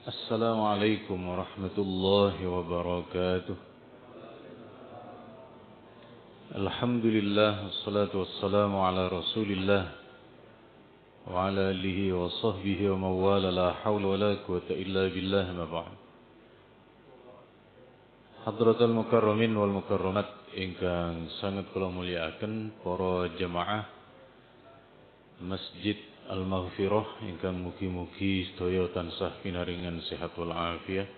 Assalamualaikum warahmatullahi wabarakatuh. Alhamdulillah, wassalatu wassalamu ala rasulillah wa ala alihi wa sahbihi wa mawala, la hawla wa la quwata illa billah, ma ba'd. Hadratul mukarramin wal mukarramat ingkang sangat kula mulyakaken para jamaah Masjid Al-Maghfirah ingkang mugi-mugi sedaya tansah pinaringan sehat wal afiat.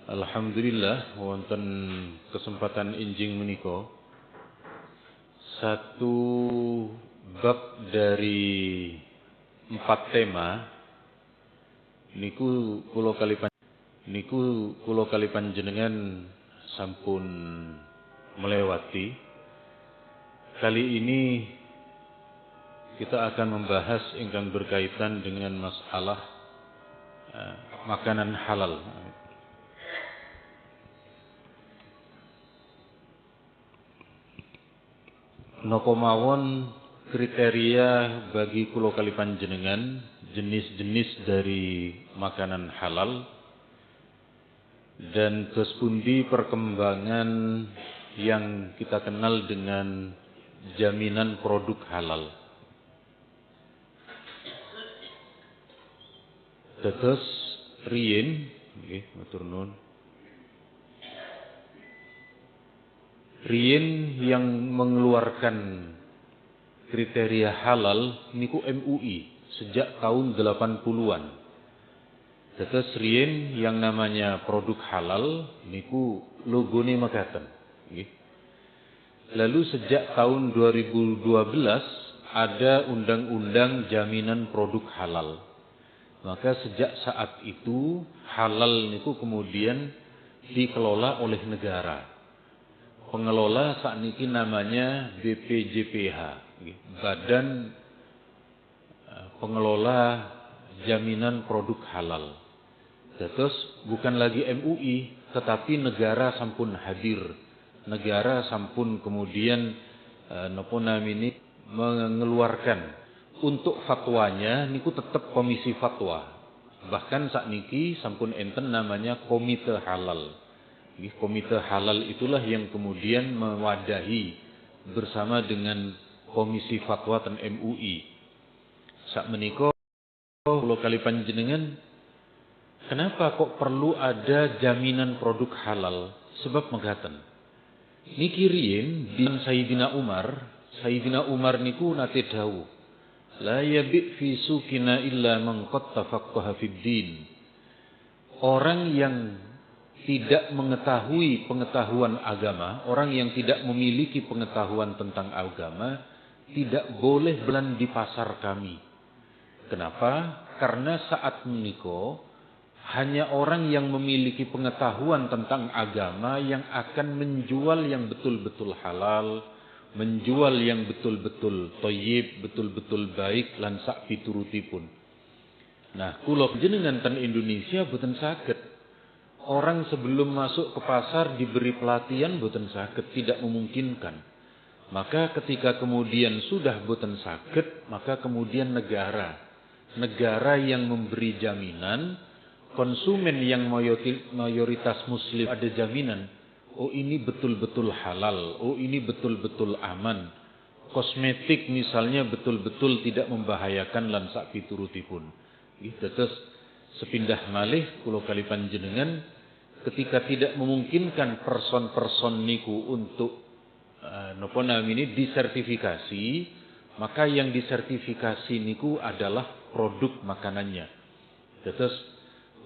Alhamdulillah wonten kesempatan injing menika satu bab dari 4 tema niku kula kali panjenengan sampun melewati. Kali ini kita akan membahas ingkang berkaitan dengan masalah makanan halal. Napa mawon kriteria bagi kula kali panjenengan jenis-jenis dari makanan halal dan terus pundi perkembangan yang kita kenal dengan jaminan produk halal. Dados riyin nggih matur nuwun. Riyin yang mengeluarkan kriteria halal niku MUI sejak tahun 80-an. Dados riyin yang namanya produk halal niku logone mekaten nggih. Lalu sejak tahun 2012 ada undang-undang jaminan produk halal. Maka sejak saat itu halal niku kemudian dikelola oleh negara. Pengelola sakniki namanya BPJPH, Badan Pengelola Jaminan Produk Halal. Terus bukan lagi MUI, tetapi negara sampun hadir. Negara sampun kemudian mengeluarkan. Untuk fatwanya niku tetap komisi fatwa. Bahkan sakniki sampun enten namanya komite halal. Komite halal itulah yang kemudian mewadahi bersama dengan komisi fatwa dan MUI. Sakmenika kula kali panjenengan, kenapa kok perlu ada jaminan produk halal? Sebab mekaten. Niki riyin di Sayyidina Umar niku nate dawuh, la yabi' fi sukina illa man qad tafaqqaha fid din. Orang yang tidak mengetahui pengetahuan agama, orang yang tidak memiliki pengetahuan tentang agama, tidak boleh belan di pasar kami. Kenapa? Karena saat menika hanya orang yang memiliki pengetahuan tentang agama yang akan menjual yang betul-betul halal, menjual yang betul-betul thayyib, betul-betul baik lan sak piturutipun. Nah, kula jenengan ten Indonesia boten saged. Orang sebelum masuk ke pasar diberi pelatihan boten saged, tidak memungkinkan. Maka ketika kemudian sudah boten saged, maka kemudian negara yang memberi jaminan, konsumen yang mayoritas muslim ada jaminan. Oh ini betul-betul halal, oh ini betul-betul aman. Kosmetik misalnya betul-betul tidak membahayakan lan sak piturutipun. Terus sepindah malih kula kali panjenengan ketika tidak memungkinkan person-person niku untuk disertifikasi, maka yang disertifikasi niku adalah produk makanannya. Terus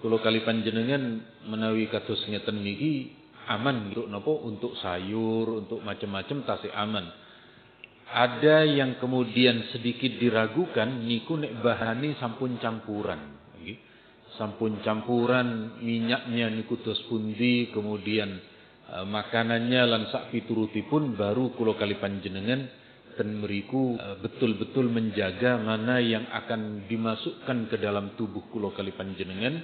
kula kali panjenengan menawi kados ngeten niki aman untuk napa? Untuk sayur, untuk macam-macam tasih aman. Ada yang kemudian sedikit diragukan niku nek bahane sampun campuran. Sampun campuran minyaknya niku dos pundi, kemudian makanannya lan sak piturutipun baru kula kali panjenengan ten mriku betul-betul menjaga mana yang akan dimasukkan ke dalam tubuh kula kali panjenengan.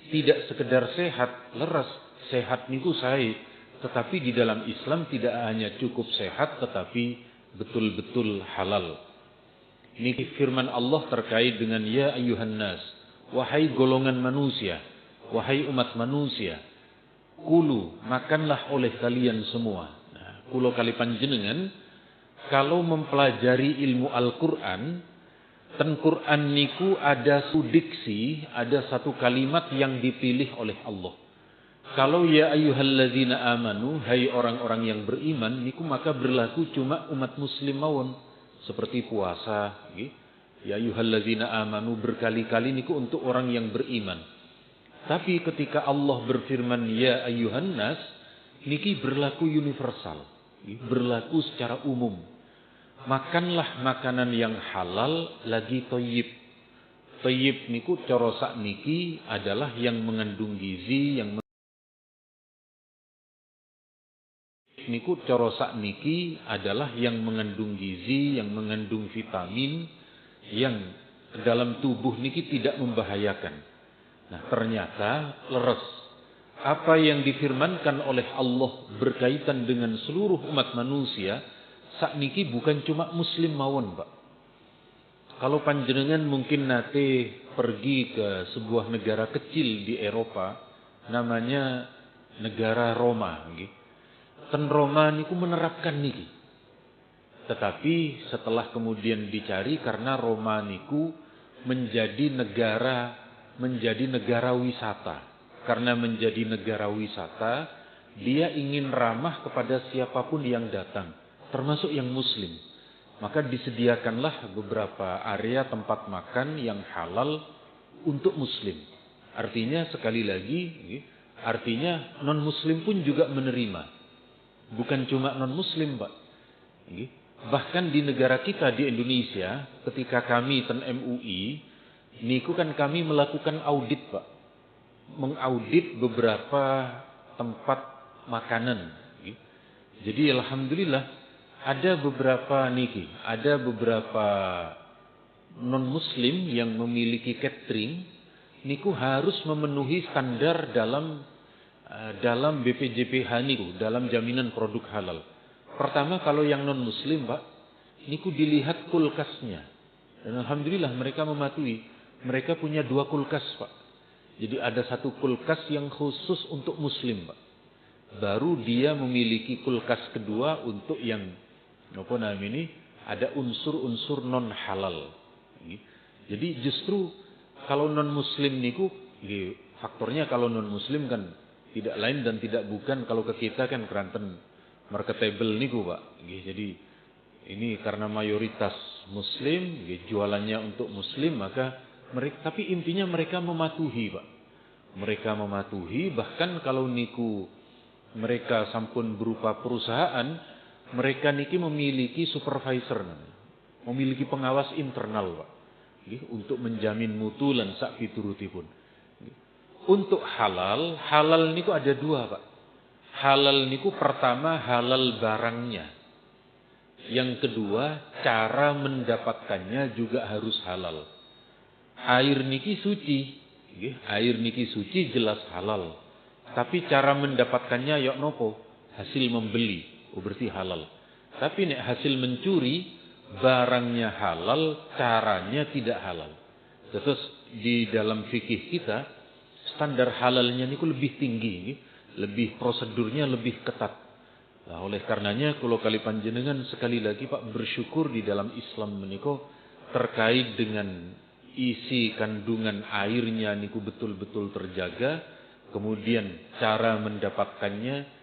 Tidak sekedar sehat, leres, sehat niku sae, tetapi di dalam Islam tidak hanya cukup sehat tetapi betul-betul halal. Niki firman Allah terkait dengan ya ayyuhan nas wahai golongan manusia, wahai umat manusia, kulu, makanlah oleh kalian semua. Nah, kulo kali panjenengan kalau mempelajari ilmu Al-Qur'an, ten Qur'an niku ada sudiksi, ada satu kalimat yang dipilih oleh Allah. Kalau ya ayyuhalladzina amanu, hai orang-orang yang beriman, niku maka berlaku cuma umat muslim mawon. Seperti puasa, nggih. Ya ayyuhalladzina amanu berkali-kali niku untuk orang yang beriman. Tapi ketika Allah berfirman ya ayyuhan nas, niki berlaku universal, berlaku secara umum. Makanlah makanan yang halal lagi thayyib. Thayyib niku cara sakniki adalah yang mengandung gizi, yang niku cara sakniki adalah yang mengandung gizi, yang mengandung vitamin, yang ke dalam tubuh niki tidak membahayakan. Nah, ternyata leres. Apa yang difirmankan oleh Allah berkaitan dengan seluruh umat manusia, sakniki bukan cuma muslim mawon, Pak. Kalau panjenengan mungkin nate pergi ke sebuah negara kecil di Eropa, namanya negara Roma, nggih. Ten Roma niku menerapkan niki. Tetapi setelah kemudian dicari karena Roma niku menjadi negara wisata. Karena menjadi negara wisata, dia ingin ramah kepada siapapun yang datang, termasuk yang muslim. Maka disediakanlah beberapa area tempat makan yang halal untuk muslim. Artinya sekali lagi, artinya non muslim pun juga menerima. Bukan cuma non-muslim, Pak. Bahkan di negara kita, di Indonesia, ketika kami ten MUI, niku kan kami melakukan audit, Pak. Mengaudit beberapa tempat makanan. Jadi alhamdulillah ada beberapa non-muslim yang memiliki catering, niku harus memenuhi standar dalam BPJPH niku, dalam jaminan produk halal. Pertama kalau yang non muslim, Pak, niku dilihat kulkasnya. Dan alhamdulillah mereka mematuhi. Mereka punya 2 kulkas, Pak. Jadi ada satu kulkas yang khusus untuk muslim, Pak. Baru dia memiliki kulkas kedua untuk yang ada unsur-unsur non halal. Jadi justru kalau non muslim niku, faktornya kalau non muslim kan tidak lain dan tidak bukan kalau ke kita kan keranten marketable niku, Pak. Jadi ini karena mayoritas muslim, jualannya untuk muslim, maka mereka, tapi intinya mereka mematuhi, Pak. Mereka mematuhi, bahkan kalau niku mereka sampun berupa perusahaan, mereka niki memiliki supervisor, memiliki pengawas internal, Pak. Untuk menjamin mutu lan sak piturutipun. Untuk halal niku ada 2, Pak. Halal niku pertama halal barangnya. Yang kedua, cara mendapatkannya juga harus halal. Air niki suci, air niki suci jelas halal. Tapi cara mendapatkannya yok nopo? Hasil membeli, berarti halal. Tapi nek hasil mencuri, barangnya halal, caranya tidak halal. Terus di dalam fikih kita, standar halalnya niku lebih tinggi, lebih prosedurnya lebih ketat. Nah, oleh karenanya kalau kali panjenengan sekali lagi, Pak, bersyukur di dalam Islam meniko terkait dengan isi kandungan airnya niku betul-betul terjaga, kemudian cara mendapatkannya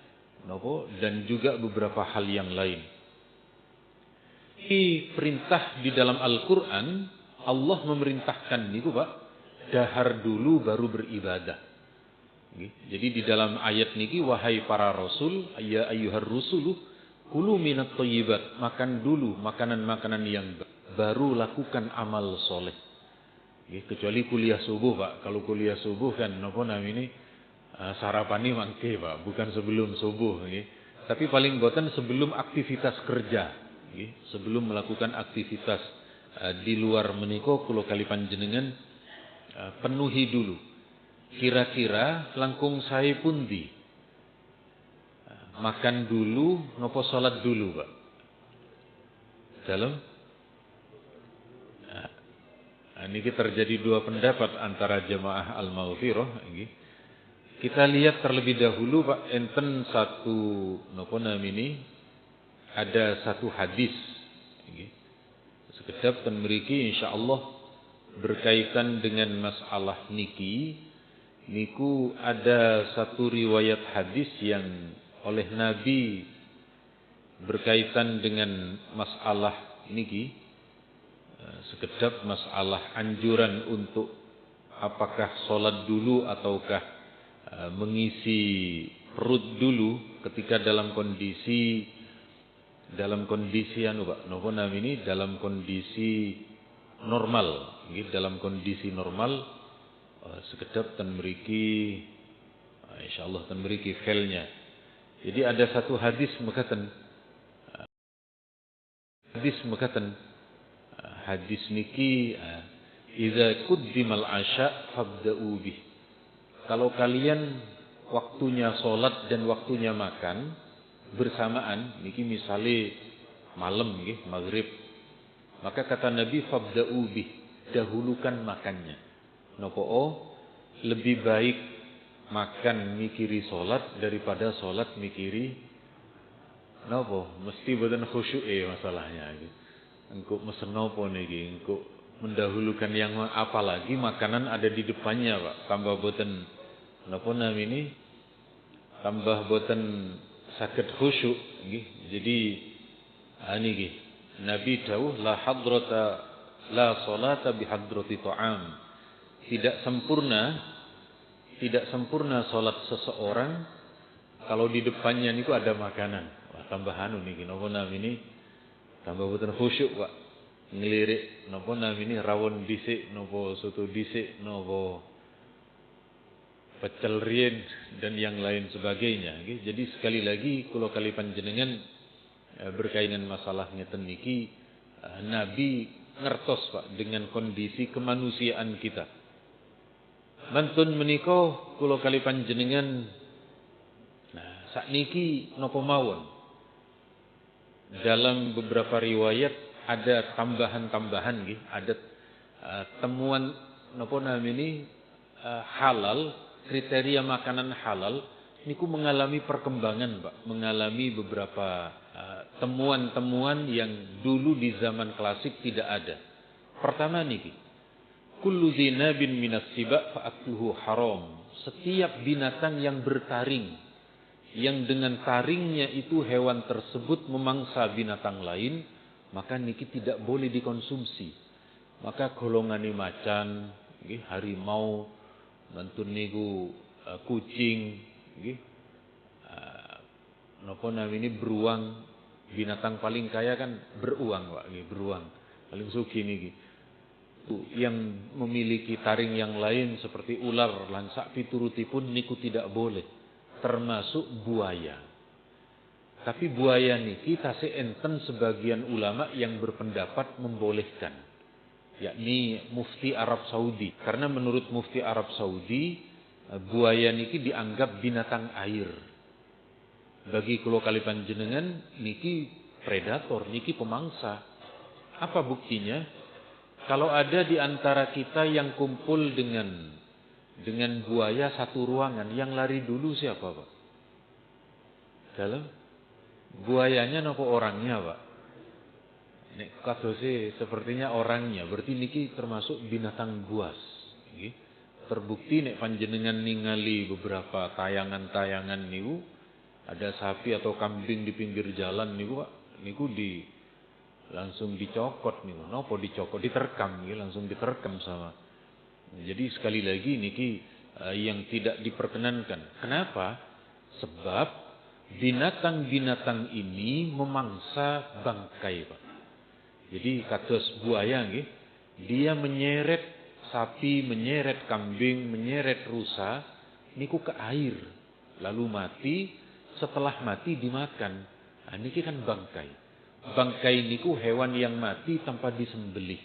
dan juga beberapa hal yang lain. Ini perintah di dalam Al-Qur'an, Allah memerintahkan niku, Pak, dahar dulu baru beribadah. Jadi di dalam ayat niki, wahai para rasul, ya ayyuhar rusulu, kulu minat thayyibat, makan dulu makanan-makanan yang baru lakukan amal soleh. Kecuali kuliah subuh, Pak. Kalau kuliah subuh kan sarapan ini mangke, Pak, bukan sebelum subuh. Tapi paling boten sebelum aktivitas kerja, sebelum melakukan aktivitas di luar meniko, kulo kali panjenengan penuhi dulu. Kira-kira langkung saya pundi? Makan dulu, nopo salat dulu, Pak? Dalam Niki terjadi dua pendapat antara jamaah al-maghfirah nggih. Kita lihat terlebih dahulu Pak, enten satu napa namini ada satu hadis nggih. Sekedap ten mriki insyaallah berkaitan dengan masalah niki niku ada satu riwayat hadis yang oleh Nabi berkaitan dengan masalah niki, sekedap masalah anjuran untuk apakah sholat dulu ataukah mengisi perut dulu ketika dalam kondisi anu Pak napa namini dalam kondisi normal nggih, dalam kondisi normal sekedap ten mriki insyaallah ten mriki filenya. Jadi ada satu hadis mekaten hadis niki idza quddimal asya fabda'u bih. Kalau kalian waktunya sholat dan waktunya makan bersamaan niki misale malam nggih maghrib, maka kata Nabi fabda'u bih, dahulukan makannya. Napa lebih baik makan mikiri sholat daripada sholat mikiri napa mesti boten khusyuk masalahnya gitu. Engko mesen napa niki, engko mendahulukan yang apalagi makanan ada di depannya Pak, tambah boten napa namini tambah boten saged khusyuk nggih. Jadi niki Nabi dawuh la hadrata la salata bi hadrati ta'am. Tidak sempurna salat seseorang kalau di depannya niku ada makanan. Wah, tambah anu niki napa namini tambah boten khusyuk Pak. Ngelirik napa namini rawon dhisik napa soto dhisik napa pecel rien dan yang lain sebagainya nggih. Jadi sekali lagi kula kali panjenengan berkaitan masalah ngeten niki Nabi ngertos Pak dengan kondisi kemanusiaan kita. Mantun menika kula kali panjenengan sakniki napa mawon dalam beberapa riwayat ada tambahan-tambahan nggih, ada temuan napa namini halal, kriteria makanan halal niku mengalami perkembangan Pak, mengalami beberapa temuan-temuan yang dulu di zaman klasik tidak ada. Pertama niki, kullu dzinabin minas siba fa'akluhu haram. Setiap binatang yang bertaring, yang dengan taringnya itu hewan tersebut memangsa binatang lain, maka niki tidak boleh dikonsumsi. Maka golongane macan, nggih, harimau, mantun niku kucing, nggih. Napa namine beruang, binatang paling kaya kan beruang Pak, nggih, beruang. Paling sugih niki. Yang memiliki taring yang lain seperti ular lan sak piturutipun niku tidak boleh, termasuk buaya. Tapi buaya niki tasih enten sebagian ulama yang berpendapat membolehkan, yakni Mufti Arab Saudi. Karena menurut Mufti Arab Saudi buaya niki dianggap binatang air. Bagi kula kali panjenengan niki predator, niki pemangsa. Apa buktinya? Kalau ada di antara kita yang kumpul dengan buaya satu ruangan, yang lari dulu siapa Pak? Dalam buayanya napa orangnya Pak? Nek kadose sepertinya orangnya, berarti niki termasuk binatang buas. Nggih. Terbukti nek panjenengan ningali beberapa tayangan-tayangan niku, ada sapi atau kambing di pinggir jalan niku Pak, niku langsung dicokot niku. Napa dicokot? Diterkam nggih, langsung diterkam sama. Jadi sekali lagi niki yang tidak diperkenankan. Kenapa? Sebab binatang-binatang ini memangsa bangkai Pak. Jadi kados buaya nggih, dia menyeret sapi, menyeret kambing, menyeret rusa niku ke air, lalu mati. Setelah mati dimakan. Nah, niki kan bangkai. Bangkai niku hewan yang mati tanpa disembelih.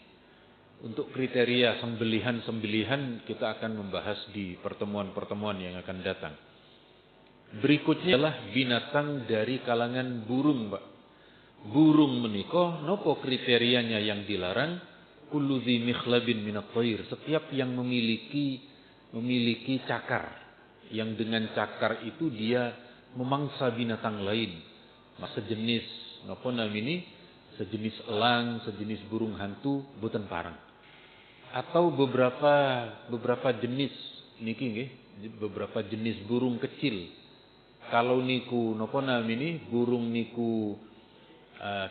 Untuk kriteria sembelihan-sembelihan kita akan membahas di pertemuan-pertemuan yang akan datang. Berikutnya adalah binatang dari kalangan burung Pak. Burung menika nopo kriterianya yang dilarang? kullu dzi mikhlabin minat thair, setiap yang memiliki cakar, yang dengan cakar itu dia memangsa binatang lain, sejenis napa namini, sejenis elang, sejenis burung hantu boten parang. Atau beberapa jenis niki nggih, beberapa jenis burung kecil. Kalau niku napa namini, burung niku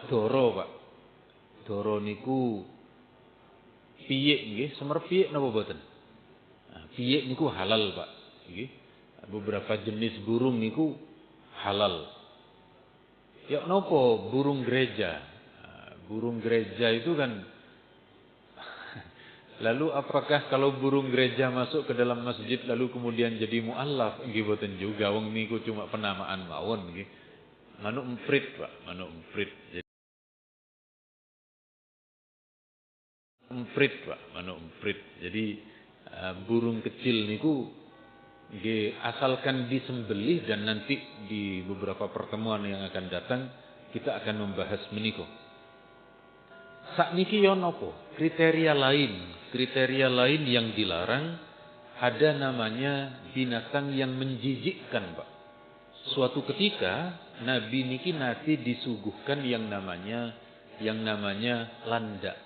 doro, Pak. Doro niku piyik nggih, semer piyik napa boten? Piyik niku halal, Pak. Nggih. Beberapa jenis burung niku halal. Ya nopo burung gereja. Burung gereja itu kan lalu apakah kalau burung gereja masuk ke dalam masjid lalu kemudian jadi mu'allaf? Nggih boten juga, wong niku cuma penamaan mawon nggih. Manuk emprit, Pak, manuk emprit. Emprit, Pak, manuk emprit. Jadi burung kecil niku nggih asalkan disembelih, dan nanti di beberapa pertemuan yang akan datang kita akan membahas menika. Sakniki yo napa? Kriteria lain yang dilarang, ada namanya binatang yang menjijikkan, Pak. Suatu ketika Nabi niki nanti disuguhkan yang namanya landak.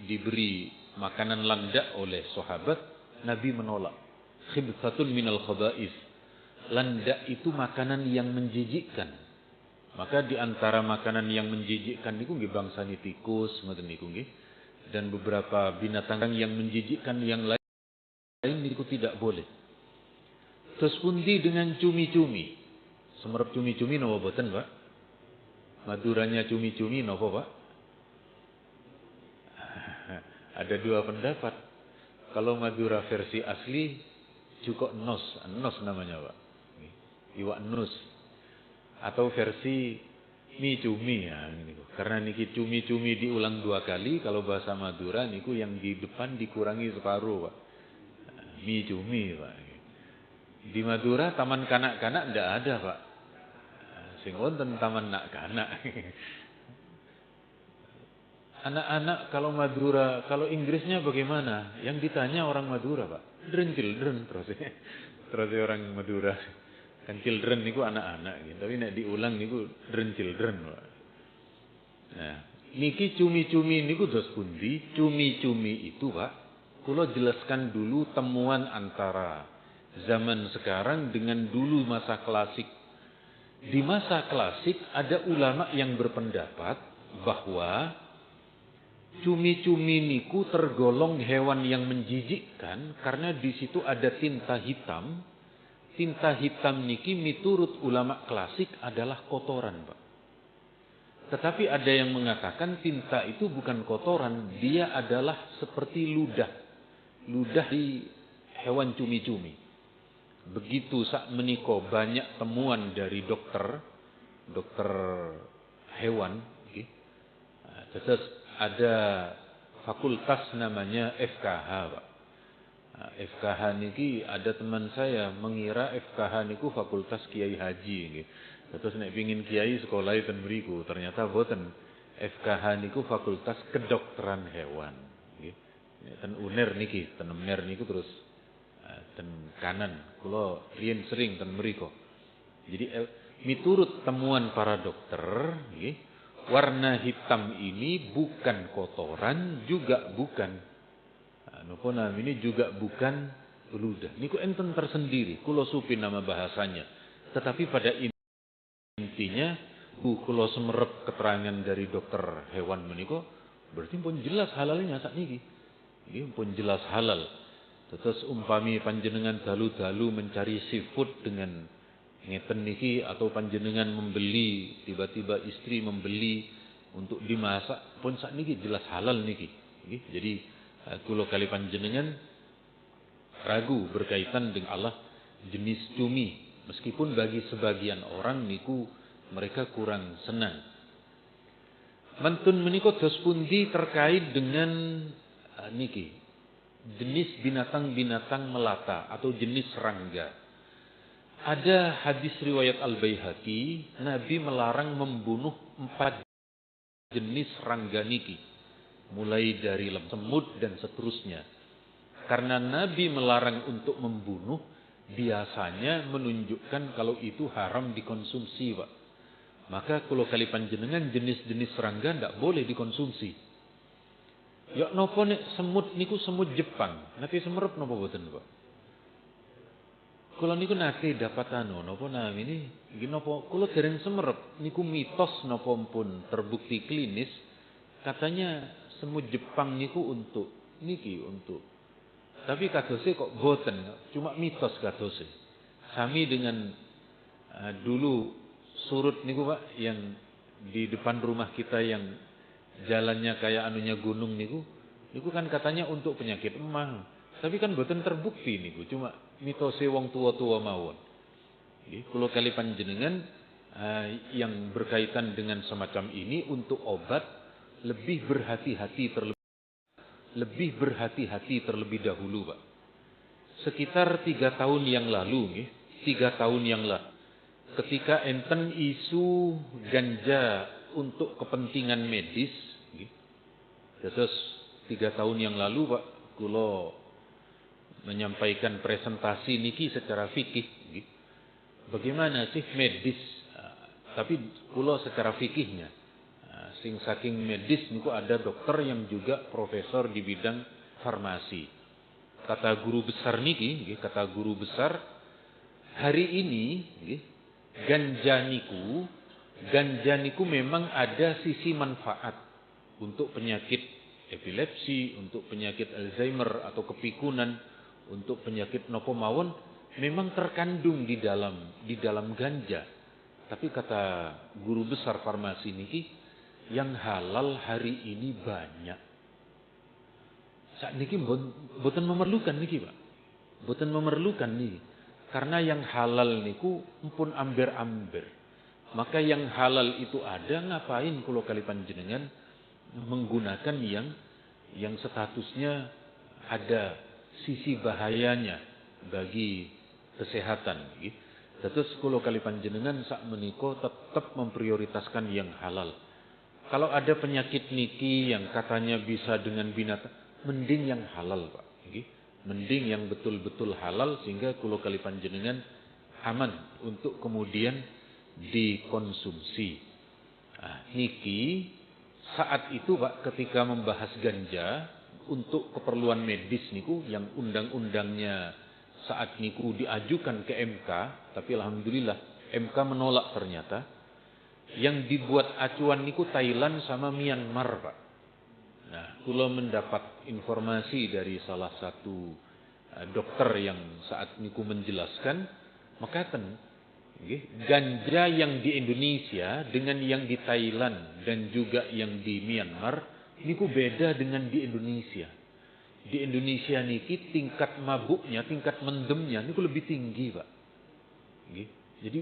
Diberi makanan landak oleh sahabat, Nabi menolak. Khibsatun minal khaba'is. Landak itu makanan yang menjijikkan. Maka di antara makanan yang menjijikkan niku nggih bangsane tikus ngoten niku nggih. Dan beberapa binatang yang menjijikkan yang lain niku tidak boleh. Terus pundi dengan cumi-cumi? Semerep cumi-cumi napa boten, Pak? Maduranya cumi-cumi napa, Pak? Ada dua pendapat. Kalau Madura versi asli cukok nos namanya, Pak. Iwak nus. Atau versi mi cumi ya niku. Karena niki cumi-cumi diulang dua kali, kalau bahasa Madura niku yang di depan dikurangi separuh, Pak. Mi cumi, Pak. Di Madura taman kanak-kanak ndak ada, Pak. Sing wonten taman nak-kanak. Anak-anak kalau Madura, kalau Inggrisnya bagaimana? Yang ditanya orang Madura, Pak. Children terus. Terus orang Madura. Kan children niku anak-anak gitu. Tapi nek diulang niku children, Pak. Nah, niki cumi-cumi niku dos pundi? Cumi-cumi itu, Pak, kula jelaskan dulu temuan antara zaman sekarang dengan dulu masa klasik. Di masa klasik ada ulama yang berpendapat bahwa cumi-cumi niku tergolong hewan yang menjijikkan karena di situ ada tinta hitam. Tinta hitam niki miturut ulama klasik adalah kotoran, Pak. Tetapi ada yang mengatakan tinta itu bukan kotoran, dia adalah seperti ludah. Ludah di hewan cumi-cumi. Begitu sak meniko banyak temuan dari dokter hewan, terus ada fakultas namanya FKH, Pak. FKH niki ada teman saya mengira FKH niku fakultas Kiai Haji nggih. Terus nek pengin kiai sekolah ten mriku, ternyata boten. FKH niku fakultas kedokteran hewan nggih. Ten UNER niki, ten UNER niku terus ten kanan. Kula riyen sering ten mriku. Jadi miturut temuan para dokter nggih, warna hitam ini bukan kotoran, juga bukan napa namine, juga bukan ludah. Niku enten tersendiri, kula supi nama bahasanya. Tetapi pada intinya kula semerep keterangan dari dokter hewan menika, berarti pun jelas halalnya sakniki. Nggih pun jelas halal. Terus umpami panjenengan dalu-dalu mencari seafood dengan ngeten niki, atau panjenengan membeli, tiba-tiba istri membeli untuk dimasak, pun sakniki jelas halal niki. Nggih, jadi kula kali panjenengan ragu berkaitan dengan Allah jenis cumi, meskipun bagi sebagian orang niku mereka kurang senang. Mantun menika dos pundi terkait dengan niki jenis binatang-binatang melata atau jenis serangga. Ada hadis riwayat Al-Baihaqi, Nabi melarang membunuh 4 jenis serangga niki. mulai dari semut dan seterusnya. Karena Nabi melarang untuk membunuh, biasanya menunjukkan kalau itu haram dikonsumsi, Pak. Maka kalau kali panjenengan jenis-jenis serangga tidak boleh dikonsumsi. Ya nopo nek semut niku semut Jepang, nanti semerep nopo boten, Pak. Kalau niku nate dapat nopo ini nopo kalau dereng semerep niku mitos nopo pun terbukti klinis, katanya semut Jepang niku untuk tapi kadose kok boten, cuma mitos kadose. Sami dengan dulu surut niku Pak, yang di depan rumah kita yang jalannya kayak anunya gunung niku kan katanya untuk penyakit emah. Tapi kan boten terbukti niku, cuma mitose wong tua-tua mawon. Nggih, kula kali panjenengan yang berkaitan dengan semacam ini untuk obat lebih berhati-hati terlebih dahulu, Pak. Sekitar 3 tahun yang lalu, 3 tahun yang lalu, ketika enten isu ganja untuk kepentingan medis, terus 3 tahun yang lalu, Pak, kula menyampaikan presentasi niki secara fikih, bagaimana sih medis, tapi kula secara fikihnya. Sing saking medis niku ada dokter yang juga profesor di bidang farmasi. Kata guru besar hari ini ganja niku memang ada sisi manfaat untuk penyakit epilepsi, untuk penyakit Alzheimer atau kepikunan, untuk penyakit nopo mawon memang terkandung di dalam ganja. Tapi kata guru besar farmasi niki, yang halal hari ini banyak. Saat niki boten memerlukan niki, Pak. Boten memerlukan niki. Karena yang halal niku pun amber-amber. Maka yang halal itu ada, ngapain kula kali panjenengan menggunakan yang statusnya ada sisi bahayanya bagi kesehatan. Terus kula kali panjenengan sak menika tetap memprioritaskan yang halal. Kalau ada penyakit niki yang katanya bisa dengan binatang, mending yang halal, Pak. Mending yang betul-betul halal sehingga kula kali panjenengan aman untuk kemudian dikonsumsi. Niki saat itu, Pak, ketika membahas ganja untuk keperluan medis niku yang undang-undangnya saat niku diajukan ke MK, tapi alhamdulillah MK menolak ternyata. Yang dibuat acuan niku Thailand sama Myanmar, Pak. Nah, kula mendapat informasi dari salah satu dokter yang saat niku menjelaskan, makaten ganja yang di Indonesia dengan yang di Thailand dan juga yang di Myanmar niku beda dengan di Indonesia. Di Indonesia niki tingkat mabuknya, tingkat mendemnya niku lebih tinggi, Pak. Jadi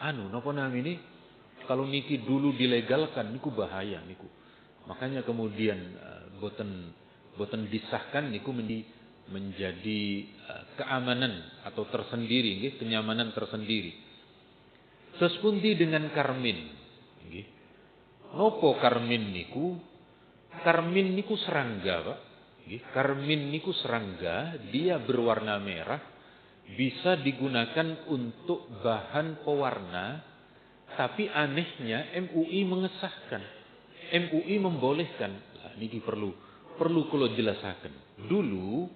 napa namanya kalau niki dulu dilegalkan niku bahaya niku. Makanya kemudian boten disahkan niku menjadi keamanan atau tersendiri, kenyamanan tersendiri. Terus pundi dengan karmin, nopo karmin niku? Karmin niku serangga, Pak. Karmin niku serangga, dia berwarna merah, bisa digunakan untuk bahan pewarna. Tapi anehnya MUI mengesahkan, MUI membolehkan. Ini perlu kula jelasaken. Dulu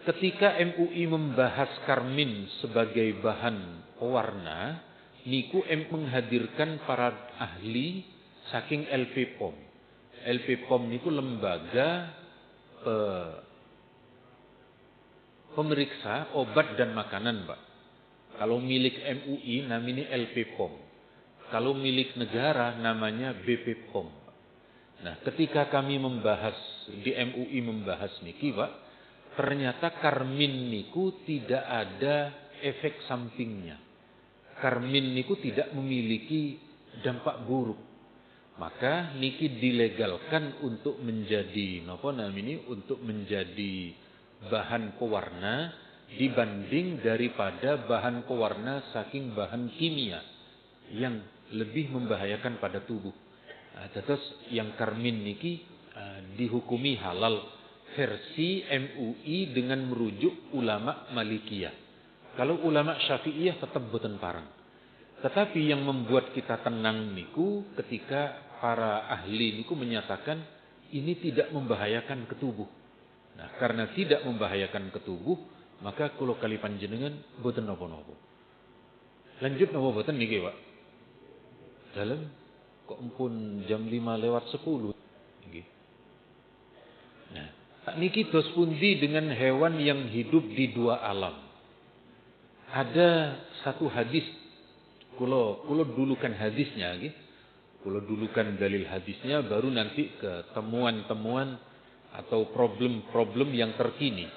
ketika MUI membahas karmin sebagai bahan pewarna, niku menghadirkan para ahli saking LPPOM. LPPOM niku lembaga pemeriksa obat dan makanan, Pak. Kalau milik MUI namanya LPPOM. Kalau milik negara namanya BPPOM. Nah, ketika kami membahas di MUI membahas niki, Pak, ternyata karmin niku tidak ada efek sampingnya. Karmin niku tidak memiliki dampak buruk. Maka niki dilegalkan untuk menjadi untuk menjadi bahan pewarna dibanding daripada bahan pewarna saking bahan kimia yang lebih membahayakan pada tubuh. Terus yang karmin niki dihukumi halal versi MUI dengan merujuk ulama Malikiyah. Kalau ulama Syafi'iyah tetap boten parang. Tetapi yang membuat kita tenang niku ketika para ahli niku menyatakan ini tidak membahayakan ketubuh. Nah, karena tidak membahayakan ketubuh, maka kula kali panjenengan boten napa-napa. Lanjut napa boten niki, Pak? Dalam kok pun jam 5:10 nggih. Nah, niki dos pundi dengan hewan yang hidup di dua alam. Ada satu hadis, kulo dulukan hadisnya nggih. Kulo dulukan dalil hadisnya, baru nanti ke temuan-temuan atau problem-problem yang terkini.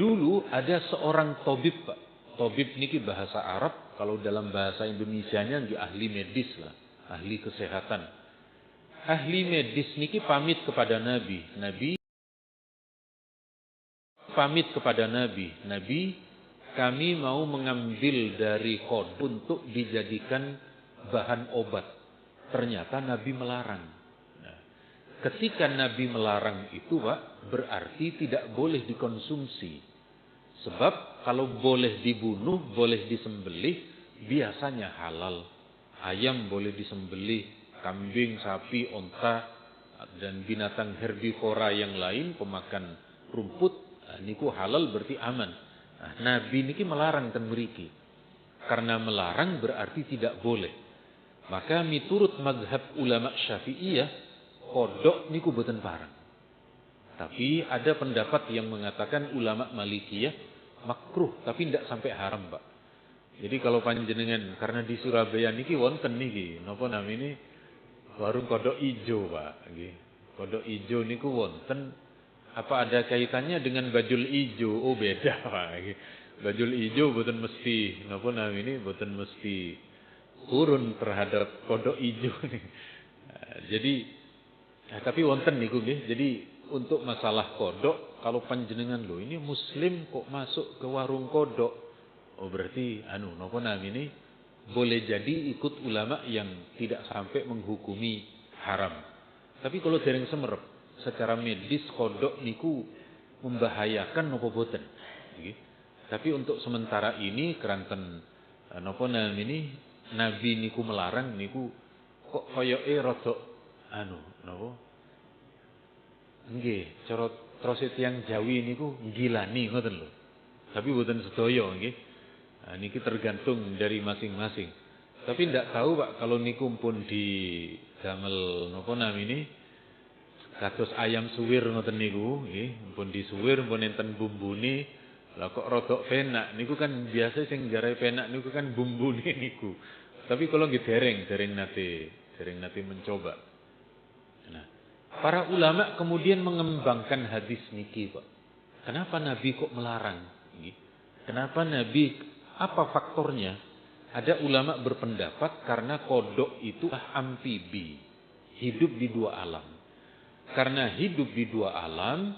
Dulu ada seorang tabib, Pak. Tabib niki bahasa Arab, kalau dalam bahasa Indonesianya nggih ahli medis lah, ahli kesehatan. Ahli medis niki pamit kepada Nabi. Nabi pamit kepada Nabi. Nabi, kami mau mengambil dari kod untuk dijadikan bahan obat. Ternyata Nabi melarang. Nah, ketika Nabi melarang itu, Pak, berarti tidak boleh dikonsumsi. Sebab kalau boleh dibunuh, boleh disembelih, biasanya halal. Ayam boleh disembelih, kambing, sapi, onta, dan binatang herbivora yang lain, pemakan rumput, niku halal berarti aman. Nah, Nabi niki melarang ten mriki. Karena melarang berarti tidak boleh. Maka miturut mazhab ulama Syafi'iyah, kodok niku boten parang. Tapi ada pendapat yang mengatakan ulama Malikiyah makruh, tapi tidak sampai haram, Pak. Jadi kalau panjenengan, karena di Surabaya niki wonten niki, napa namine warung kodok ijo, Pak. Nggih. Kodok ijo niku wonten. Apa ada kaitannya dengan bajul ijo? Oh beda, Pak. Nggih. Bajul ijo boten mesti, napa namine boten mesti urun terhadap kodok ijo nih. Jadi tapi wonten niku nggih. Jadi untuk masalah kodok, kalau panjenengan lho ini muslim kok masuk ke warung kodok, oh berarti napa namine boleh jadi ikut ulama yang tidak sampai menghukumi haram. Tapi kalau dereng semerep secara medis kodok niku membahayakan napa boten nggih. Tapi untuk sementara ini keranten napa namine Nabi niku melarang niku kok koyoke rada napa nggih, cara terus tiyang Jawi niku gilani ngoten lho. Tapi boten sedaya nggih. Nah, niki tergantung dari masing-masing. Tapi ndak tahu, Pak, kalau niku pun di damel napa namine kados ayam suwir ngoten niku, nggih, pun disuwir pun enten bumbune. Lah kok rodok penak niku kan biasa sing garai penak niku kan bumbune niku. Tapi kalau nggih dereng nate mencoba. Nah, para ulama kemudian mengembangkan hadis niki, Pak. Kenapa Nabi kok melarang? Kenapa Nabi, apa faktornya? Ada ulama berpendapat karena kodok itu amfibi, hidup di dua alam. Karena hidup di dua alam,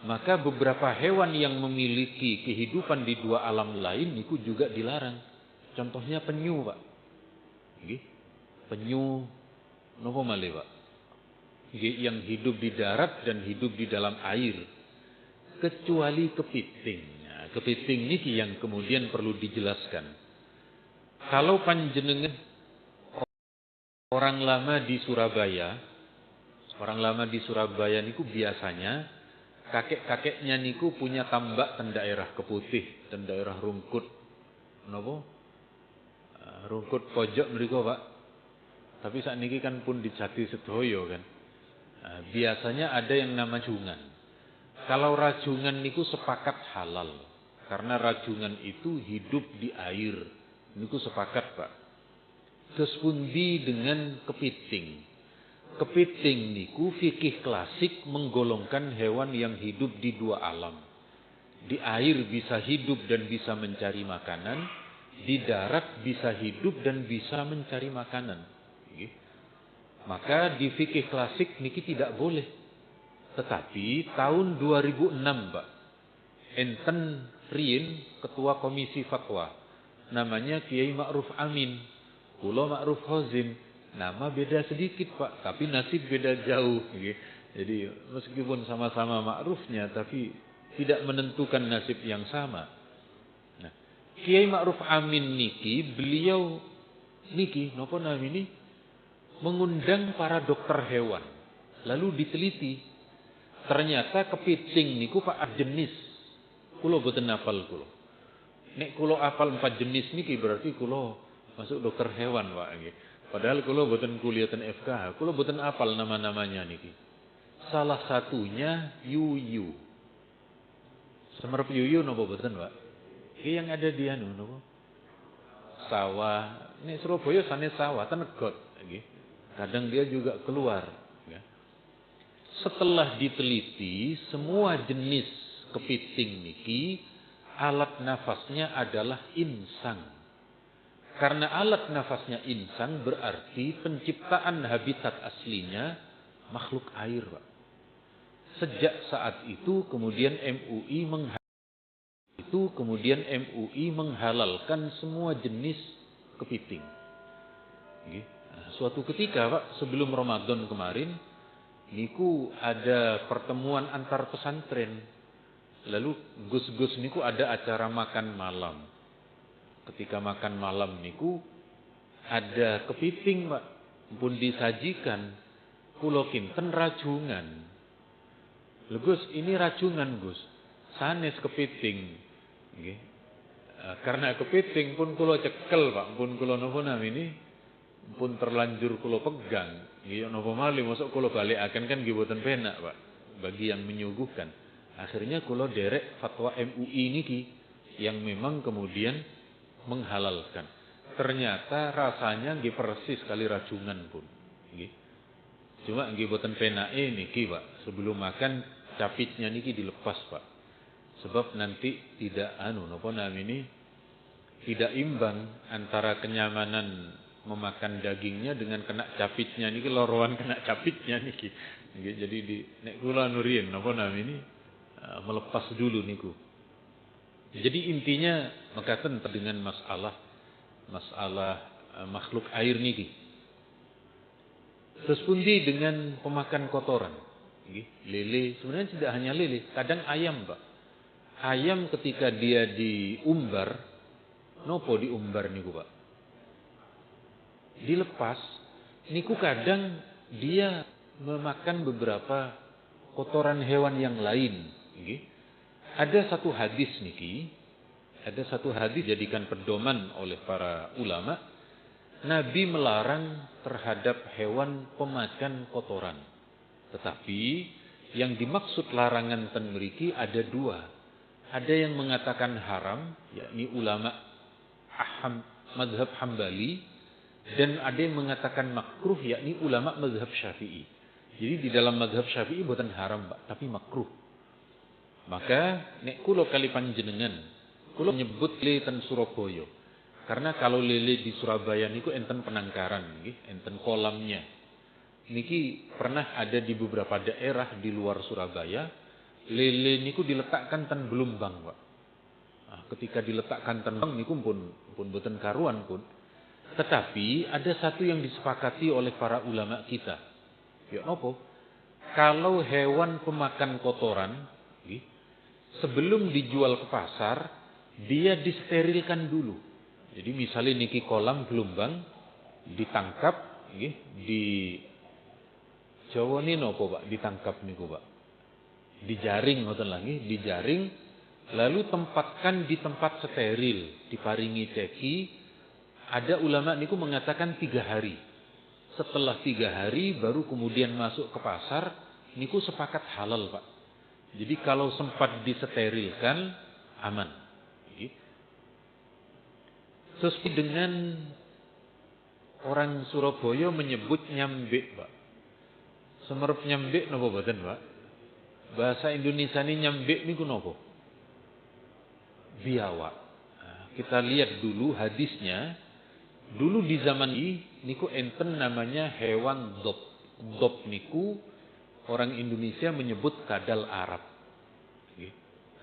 maka beberapa hewan yang memiliki kehidupan di dua alam lain niku juga dilarang. Contohnya penyu, Pak. Penyu napa malih, Pak? Yang hidup di darat dan hidup di dalam air, kecuali kepiting. Nah, kepiting niki yang kemudian perlu dijelaskan. Kalau panjenengan orang lama di Surabaya niku biasanya kakek-kakeknya niku punya tambak ten daerah Keputih, ten daerah Rungkut. Napa? Rungkut pojok mriku, Pak. Tapi sakniki kan pun di Jati sedaya kan. Nah, biasanya ada yang nama rajungan. Kalau rajungan niku sepakat halal. Karena rajungan itu hidup di air. Niku sepakat, Pak. Terus pundi dengan kepiting. Kepiting niku fikih klasik menggolongkan hewan yang hidup di dua alam. Di air bisa hidup dan bisa mencari makanan. Di darat bisa hidup dan bisa mencari makanan. Maka di fikih klasik niki tidak boleh. Tetapi tahun 2006, Pak, enten riyin ketua komisi fatwa namanya Kiai Ma'ruf Amin, kula Ma'ruf Hozim, Nama beda sedikit Pak, tapi nasib beda jauh. Jadi meskipun sama-sama ma'rufnya, tapi tidak menentukan nasib yang sama. Nah, Kiai Ma'ruf Amin niki, beliau niki, napa namini, mengundang para dokter hewan. Lalu diteliti. Ternyata kepiting niku Pak jenis. Kulo boten apal kulo. Nek kulo apal 4 jenis niki berarti kulo masuk dokter hewan Pak nggih. Padahal kulo boten kuliah ten FKH, kulo boten apal nama-namanya niki. Salah satunya yuyu. Semerep yuyu napa boten Pak? Iki yang ada di anu napa? Sawah. Nek Surabaya sanes sawah tenegot nggih. Kadang dia juga keluar ya. Setelah diteliti semua jenis kepiting niki alat nafasnya adalah insang. Karena alat nafasnya insang berarti penciptaan habitat aslinya makhluk air, Pak. Sejak saat itu kemudian MUI menghalalkan semua jenis kepiting. Nah, suatu ketika, Pak, sebelum Ramadan kemarin, niku ada pertemuan antar pesantren. Lalu gus-gus niku ada acara makan malam. Ketika makan malam niku ada kepiting, Pak, pun disajikan. Kulo kinten rajungan. Lho Gus, ini rajungan Gus. Sanes kepiting. Nggih. Karena kepiting pun kulo cekel, Pak, pun kulo napa namini pun terlanjur kulo pegang. Nggih napa malih mosok kulo balekaken kan nggih boten penak, Pak, bagi yang menyuguhkan. Akhirnya kulo derek fatwa MUI niki yang memang kemudian menghalalkan. Ternyata rasanya nggih persis kali rajungan pun. Nggih. Cuma nggih boten penake niki, Pak. Sebelum makan capitnya niki dilepas, Pak. Sebab nanti tidak napa namini tidak imbang antara kenyamanan memakan dagingnya dengan kena capitnya niki, loroan kena capitnya niki. Nggih, jadi nek kula nurien napa namini melepas dulu niku. Jadi intinya mekaten dengan masalah makhluk air niki. Terus pundi dengan pemakan kotoran? Nggih, lele, sebenarnya tidak hanya lele, kadang ayam, Pak. Ayam ketika dia diumbar, nopo diumbar niku, Pak? Dilepas, niku kadang dia memakan beberapa kotoran hewan yang lain. Nggih. Ada satu hadis jadikan pedoman oleh para ulama. Nabi melarang terhadap hewan pemakan kotoran. Tetapi yang dimaksud larangan ten mriki ada dua. Ada yang mengatakan haram, yakni ulama mazhab Hambali, dan ada yang mengatakan makruh, yakni ulama mazhab Syafi'i. Jadi di dalam mazhab Syafi'i bukan haram, Pak, tapi makruh. Maka nek kula kali panjenengan, kula nyebut lele ten Surabaya. Karena kalau lele di Surabaya niku enten penangkaran nggih, enten kolamnya. Niki pernah ada di beberapa daerah di luar Surabaya, lele niku diletakkan ten gelombang, Pak. Nah, ketika diletakkan ten gelombang niku pun boten karuan pun. Tetapi ada satu yang disepakati oleh para ulama kita. Ya napa? Kalau hewan pemakan kotoran, nggih, sebelum dijual ke pasar, dia disterilkan dulu. Jadi misalnya niki kolam gelombang ditangkap, nggih, di Jawa ini nopo, Pak, ditangkap niku, Pak. Dijaring ngoten lagi, dijaring, lalu tempatkan di tempat steril, diparingi ceki. Ada ulama niku mengatakan 3 hari. Setelah 3 hari baru kemudian masuk ke pasar, niku sepakat halal, Pak. Jadi kalau sempat disterilkan aman. Sesuai dengan orang Surabaya menyebut nyambik, Pak. Semerep nyambik napa boten, Pak? Bahasa Indonesia ini nyambik niku napa? Biawak. Nah, kita lihat dulu hadisnya. Dulu di zaman ini niku enten namanya hewan dhop. Dhop niku orang Indonesia menyebut kadal Arab.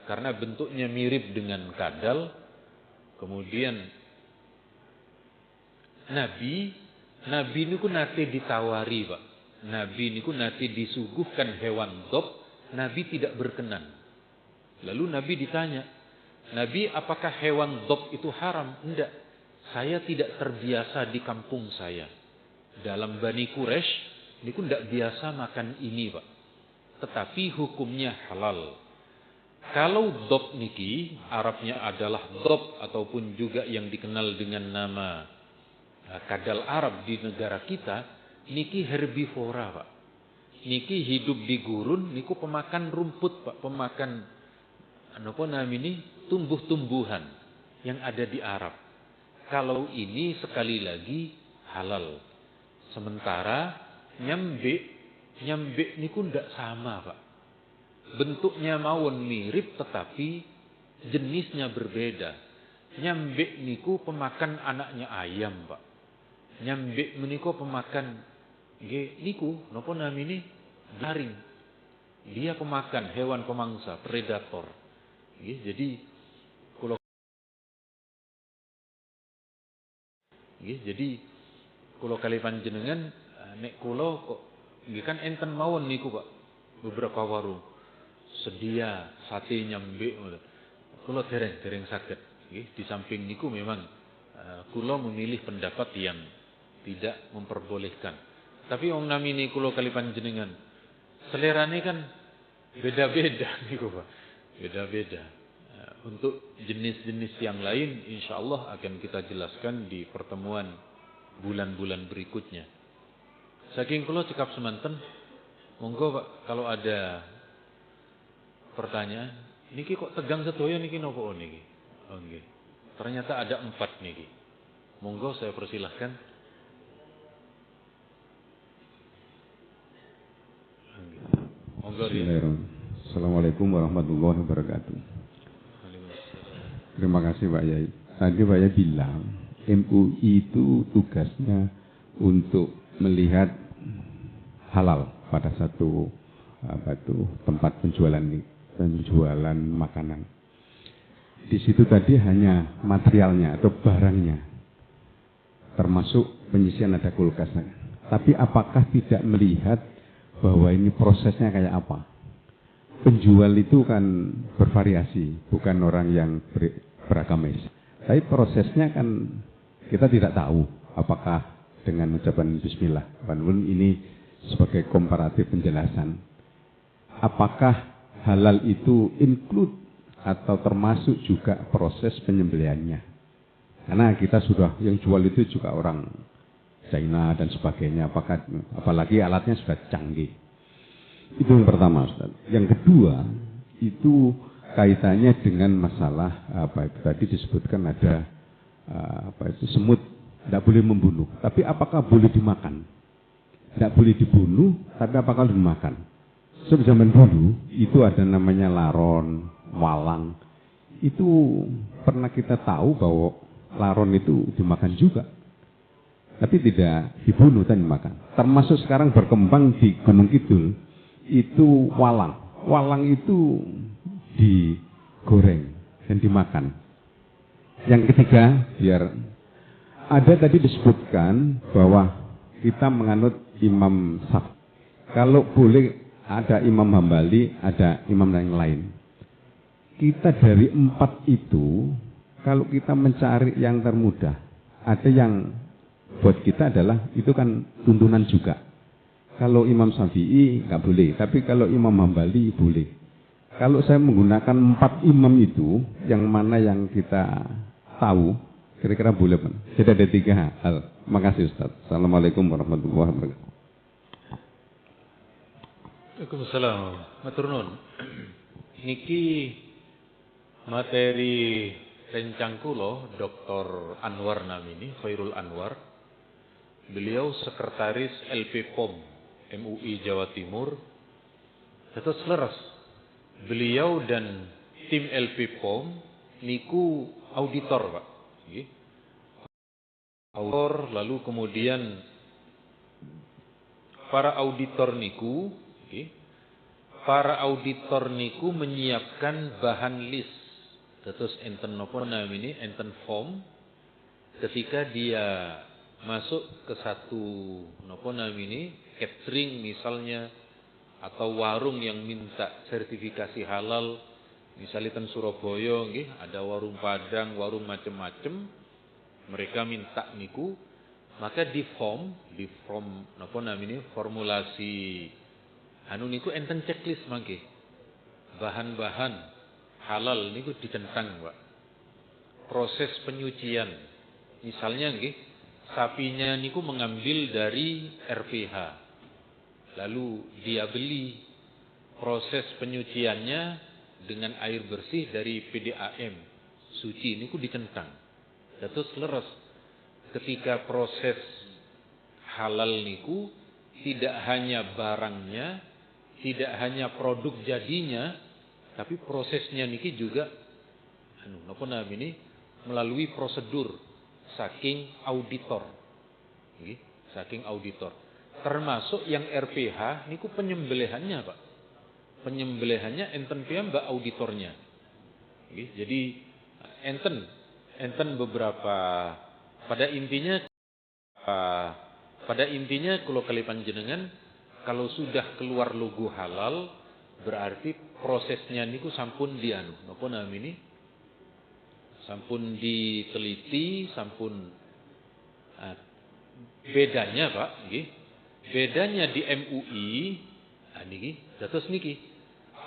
Karena bentuknya mirip dengan kadal. Kemudian Nabi Nabi niku nate ditawari, Pak. Nabi niku nate disuguhkan hewan dhab, Nabi tidak berkenan. Lalu Nabi ditanya, Nabi, apakah hewan dhab itu haram? Enggak. Saya tidak terbiasa di kampung saya. Dalam Bani Quraisy niku enggak biasa makan ini, Pak. Tetapi hukumnya halal. Kalau dhab niki, Arabnya adalah dhab ataupun juga yang dikenal dengan nama kadal Arab di negara kita, niki herbivora, Pak. Niki hidup di gurun, niku pemakan rumput, Pak, pemakan apa namanya tumbuh-tumbuhan yang ada di Arab. Kalau ini sekali lagi halal. Sementara nyambe niku ndak sama, Pak. Bentuknya mawon mirip tetapi jenisnya berbeda. Nyambe niku pemakan anaknya ayam, Pak. Nyambe menika pemakan nggih niku napa namine jaring. Dia pemakan hewan pemangsa, predator. Nggih, jadi kula kali panjenengan nek kula kok nggih kan enten mawon niku, Pak. Beberapa warung sedia sate nyambe ngoten. Kula dereng saged nggih, di samping niku memang kula memilih pendapat yang tidak memperbolehkan. Tapi wong namine kula kali panjenengan selerane kan beda-beda niku, Pak. Beda-beda. Untuk jenis-jenis yang lain insyaallah akan kita jelaskan di pertemuan bulan-bulan berikutnya. Saking kula cekap semanten, monggo Pak kalau ada pertanyaan. Niki kok tegang sedaya niki napa niki? Oh nggih. Ternyata ada 4 niki. Monggo saya persilahkan. Monggo. Assalamualaikum warahmatullahi wabarakatuh. Terima kasih Pak Yai. Tadi Pak Yai bilang MUI itu tugasnya untuk melihat halal pada satu tempat penjualan makanan. Di situ tadi hanya materialnya atau barangnya, termasuk penyisian ada kulkasnya. Tapi apakah tidak melihat bahwa ini prosesnya kayak apa? Penjual itu kan bervariasi, bukan orang yang beragamis. Tapi prosesnya kan kita tidak tahu apakah dengan ucapan bismillah. Walaupun ini sebagai komparatif penjelasan. Apakah halal itu include atau termasuk juga proses penyembelihannya? Karena kita sudah yang jual itu juga orang China dan sebagainya. Apalagi alatnya sudah canggih. Itu yang pertama, Ustaz. Yang kedua, itu kaitannya dengan masalah tadi disebutkan ada semut tidak boleh membunuh. Tapi apakah boleh dimakan? Tidak boleh dibunuh, tapi apakah boleh dimakan? Sebelum zaman dulu itu ada namanya laron, walang. Itu pernah kita tahu bahwa laron itu dimakan juga. Tapi tidak dibunuh dan dimakan. Termasuk sekarang berkembang di Gunung Kidul. Itu walang. Walang itu digoreng dan dimakan. Yang ketiga, biar ada tadi disebutkan bahwa kita menganut Imam Syafi'i. Kalau boleh ada Imam Hambali, ada imam yang lain. Kita dari 4 itu, kalau kita mencari yang termudah, ada yang buat kita adalah itu kan tuntunan juga. Kalau Imam Syafi'i nggak boleh, tapi kalau Imam Hambali boleh. Kalau saya menggunakan 4 imam itu, yang mana yang kita tahu, kira-kira boleh Pak? Jadi ada 3 hal. Makasih Ustaz. Assalamualaikum warahmatullahi wabarakatuh. Waalaikumsalam. Matur nuwun. Niki materi rencang kula Dr. Anwar namini, Khairul Anwar. Beliau sekretaris LP POM MUI Jawa Timur. Terus leres. Beliau dan tim LP POM niku auditor, Pak. Nggih. Auditor, lalu kemudian para auditor niku, nggih. Para auditor niku menyiapkan bahan list. Terus enten napa namine enten form ketika dia masuk ke satu napa namine catering misalnya atau warung yang minta sertifikasi halal, misalnya ten Surabaya nggih, ada warung Padang, warung macem-macem, mereka minta niku, maka di form napa namine formulasi anu niku enten checklist mangke. Bahan-bahan halal niku dicentang, Pak. Proses penyucian. Misalnya nggih, sapinya niku mengambil dari RPH. Lalu dia beli, proses penyuciannya dengan air bersih dari PDAM. Suci niku dicentang. Terus leres. Ketika proses halal niku tidak hanya barangnya, tidak hanya produk jadinya, tapi prosesnya niki juga napa namine melalui prosedur saking auditor. Nggih, saking auditor. Termasuk yang RPH niku penyembelihannya, Pak. Penyembelihannya enten piyambak auditornya. Nggih, jadi enten beberapa pada intinya kalau kali panjenengan kalau sudah keluar logo halal berarti prosesnya niku sampun dianu napa namine sampun diteliti, sampun bedanya Pak nggih. Bedanya di MUI niki dados niki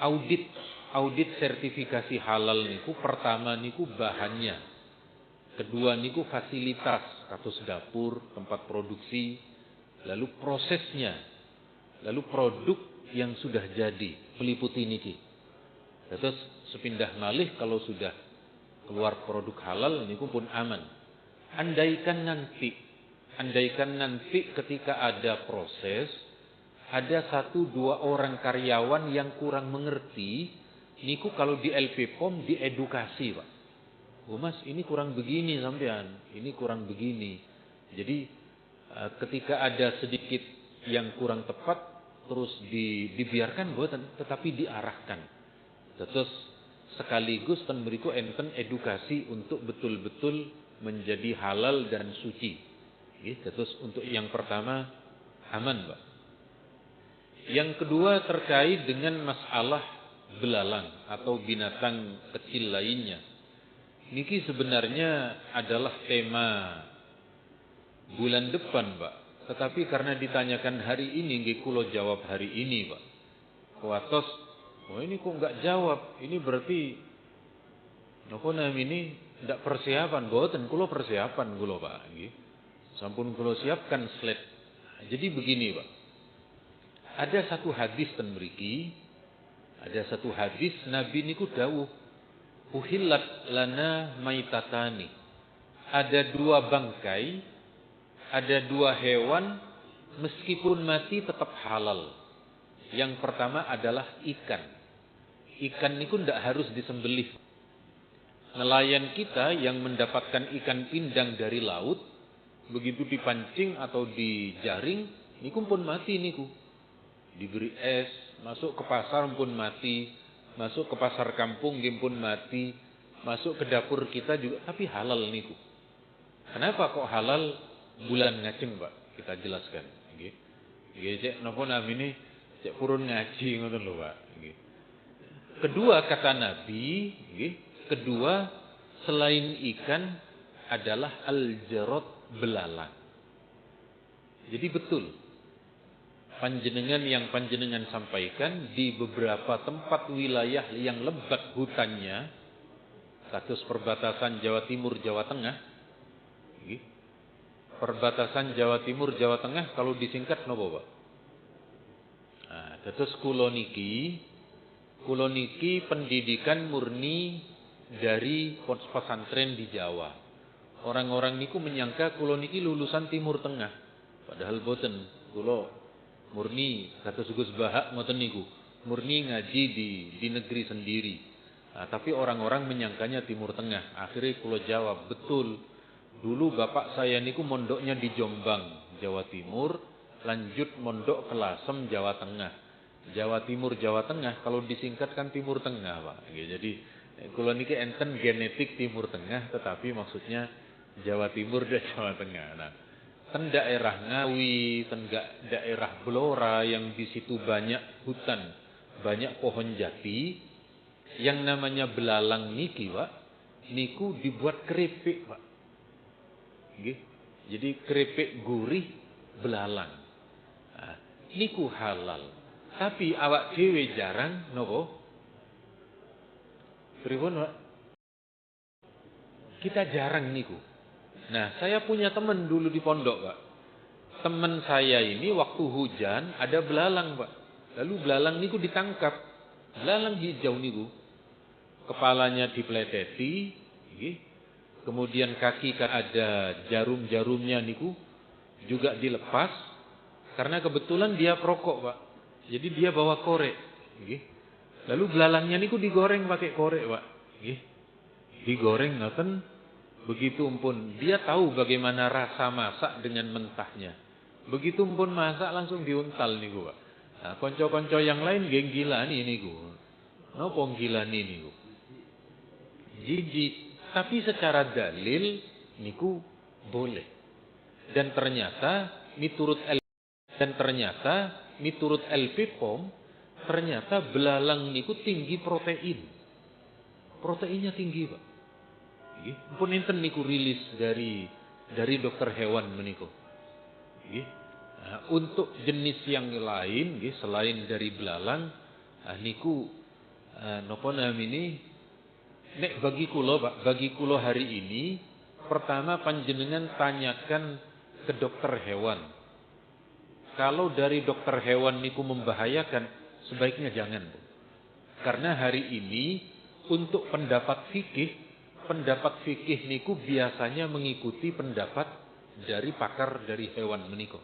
audit sertifikasi halal niku pertama niku bahannya. Kedua niku fasilitas kados dapur, tempat produksi, lalu prosesnya, lalu produk yang sudah jadi meliputi niki. Terus sepindah malih kalau sudah keluar produk halal niku pun aman. Andaikan nanti ketika ada proses ada 1-2 orang karyawan yang kurang mengerti, niku kalau di LP POM diedukasi, Pak. Oh Mas, ini kurang begini sampean, ini kurang begini. Jadi ketika ada sedikit yang kurang tepat terus dibiarkan boten, tetapi diarahkan. Terus sekaligus ten mriku enten edukasi untuk betul-betul menjadi halal dan suci. Terus untuk yang pertama aman, Pak. Yang kedua terkait dengan masalah belalang atau binatang kecil lainnya. Niki sebenarnya adalah tema bulan depan, Pak. Tetapi karena ditanyakan hari ini, nggih kula jawab hari ini, Pak. Kuatos, oh ini kok enggak jawab? Ini berarti napa namine ndak persiapan, boten kula persiapan kula, Pak, nggih. Sampun kula siapkan slide. Jadi begini, Pak. Ada satu hadis ten mriki, ada satu hadis Nabi niku dawuh, uhillat lana maitatani. Ada 2 bangkai, ada 2 hewan meskipun mati tetap halal. Yang pertama adalah ikan. Ikan niku ndak harus disembelih. Nelayan kita yang mendapatkan ikan pindang dari laut, begitu dipancing atau dijaring, niku pun mati niku. Diberi es, masuk ke pasar pun mati, masuk ke pasar kampung pun mati, masuk ke dapur kita juga, tapi halal niku. Kenapa kok halal? Bulan ngajeng, Pak, kita jelaskan. Nggih. Nggih cek napa namine cek purun ngaji ngoten lho, Pak. Nggih. Kedua kata Nabi, nggih, kedua selain ikan adalah al-jarad, belalang. Jadi betul panjenengan yang panjenengan sampaikan di beberapa tempat wilayah yang lebat hutannya, kados perbatasan Jawa Timur Jawa Tengah, perbatasan Jawa Timur Jawa Tengah kalau disingkat napa, Pak? Nah, kados kula niki pendidikan murni dari pesantren di Jawa. Orang-orang niku menyangka kula niki lulusan Timur Tengah, padahal boten. Kula murni kados Gus Bahak ngoten niku, murni ngaji di negeri sendiri. Nah, tapi orang-orang menyangkanya Timur Tengah. Akhirnya kula jawab, betul. Dulu bapak saya niku mondoknya di Jombang, Jawa Timur, lanjut mondok ke Lasem, Jawa Tengah. Jawa Timur, Jawa Tengah kalau disingkatkan Timur Tengah, Pak. Jadi kula niki enten genetik Timur Tengah, tetapi maksudnya Jawa Timur dan Jawa Tengah. Nah, ten daerah Ngawi, ten daerah Blora yang di situ banyak hutan, banyak pohon jati, yang namanya belalang niki, Pak, niku dibuat keripik, Pak. Nggih. Jadi keripik gurih belalang. Nah, niku halal. Tapi awak dhewe jarang nopo? Pripun, Pak? Kita jarang niku. Nah, saya punya teman dulu di pondok, Pak. Teman saya ini waktu hujan ada belalang, Pak. Lalu belalang niku ditangkap. Belalang hijau niku. Kepalanya dipleteti, nggih. Kemudian kaki ada jarum-jarumnya niku juga dilepas karena kebetulan dia perokok, Pak. Jadi dia bawa korek, nggih. Lalu belalangnya niku digoreng pakai korek, Pak. Nggih. Digoreng ngoten, begitu pun dia tahu bagaimana rasa masak dengan mentahnya. Begitu pun masak langsung diuntal niku, Pak. Nah, konco-konco yang lain nggih gilani niku. Napa gilani niku? Jijik. Tapi secara dalil niku boleh. Dan ternyata miturut LPPOM ternyata belalang niku tinggi protein. Proteinnya tinggi, Pak. Nggih, pun enten niku rilis dari dokter hewan menika. Nggih. Nah, untuk jenis yang lain nggih selain dari belalang, niku napa namine nek bagi kula, Pak, bagi kula hari ini pertama panjenengan tanyakan ke dokter hewan. Kalau dari dokter hewan niku membahayakan, sebaiknya jangan, Bu. Karena hari ini untuk pendapat fikih niku biasanya mengikuti pendapat dari pakar dari hewan menika.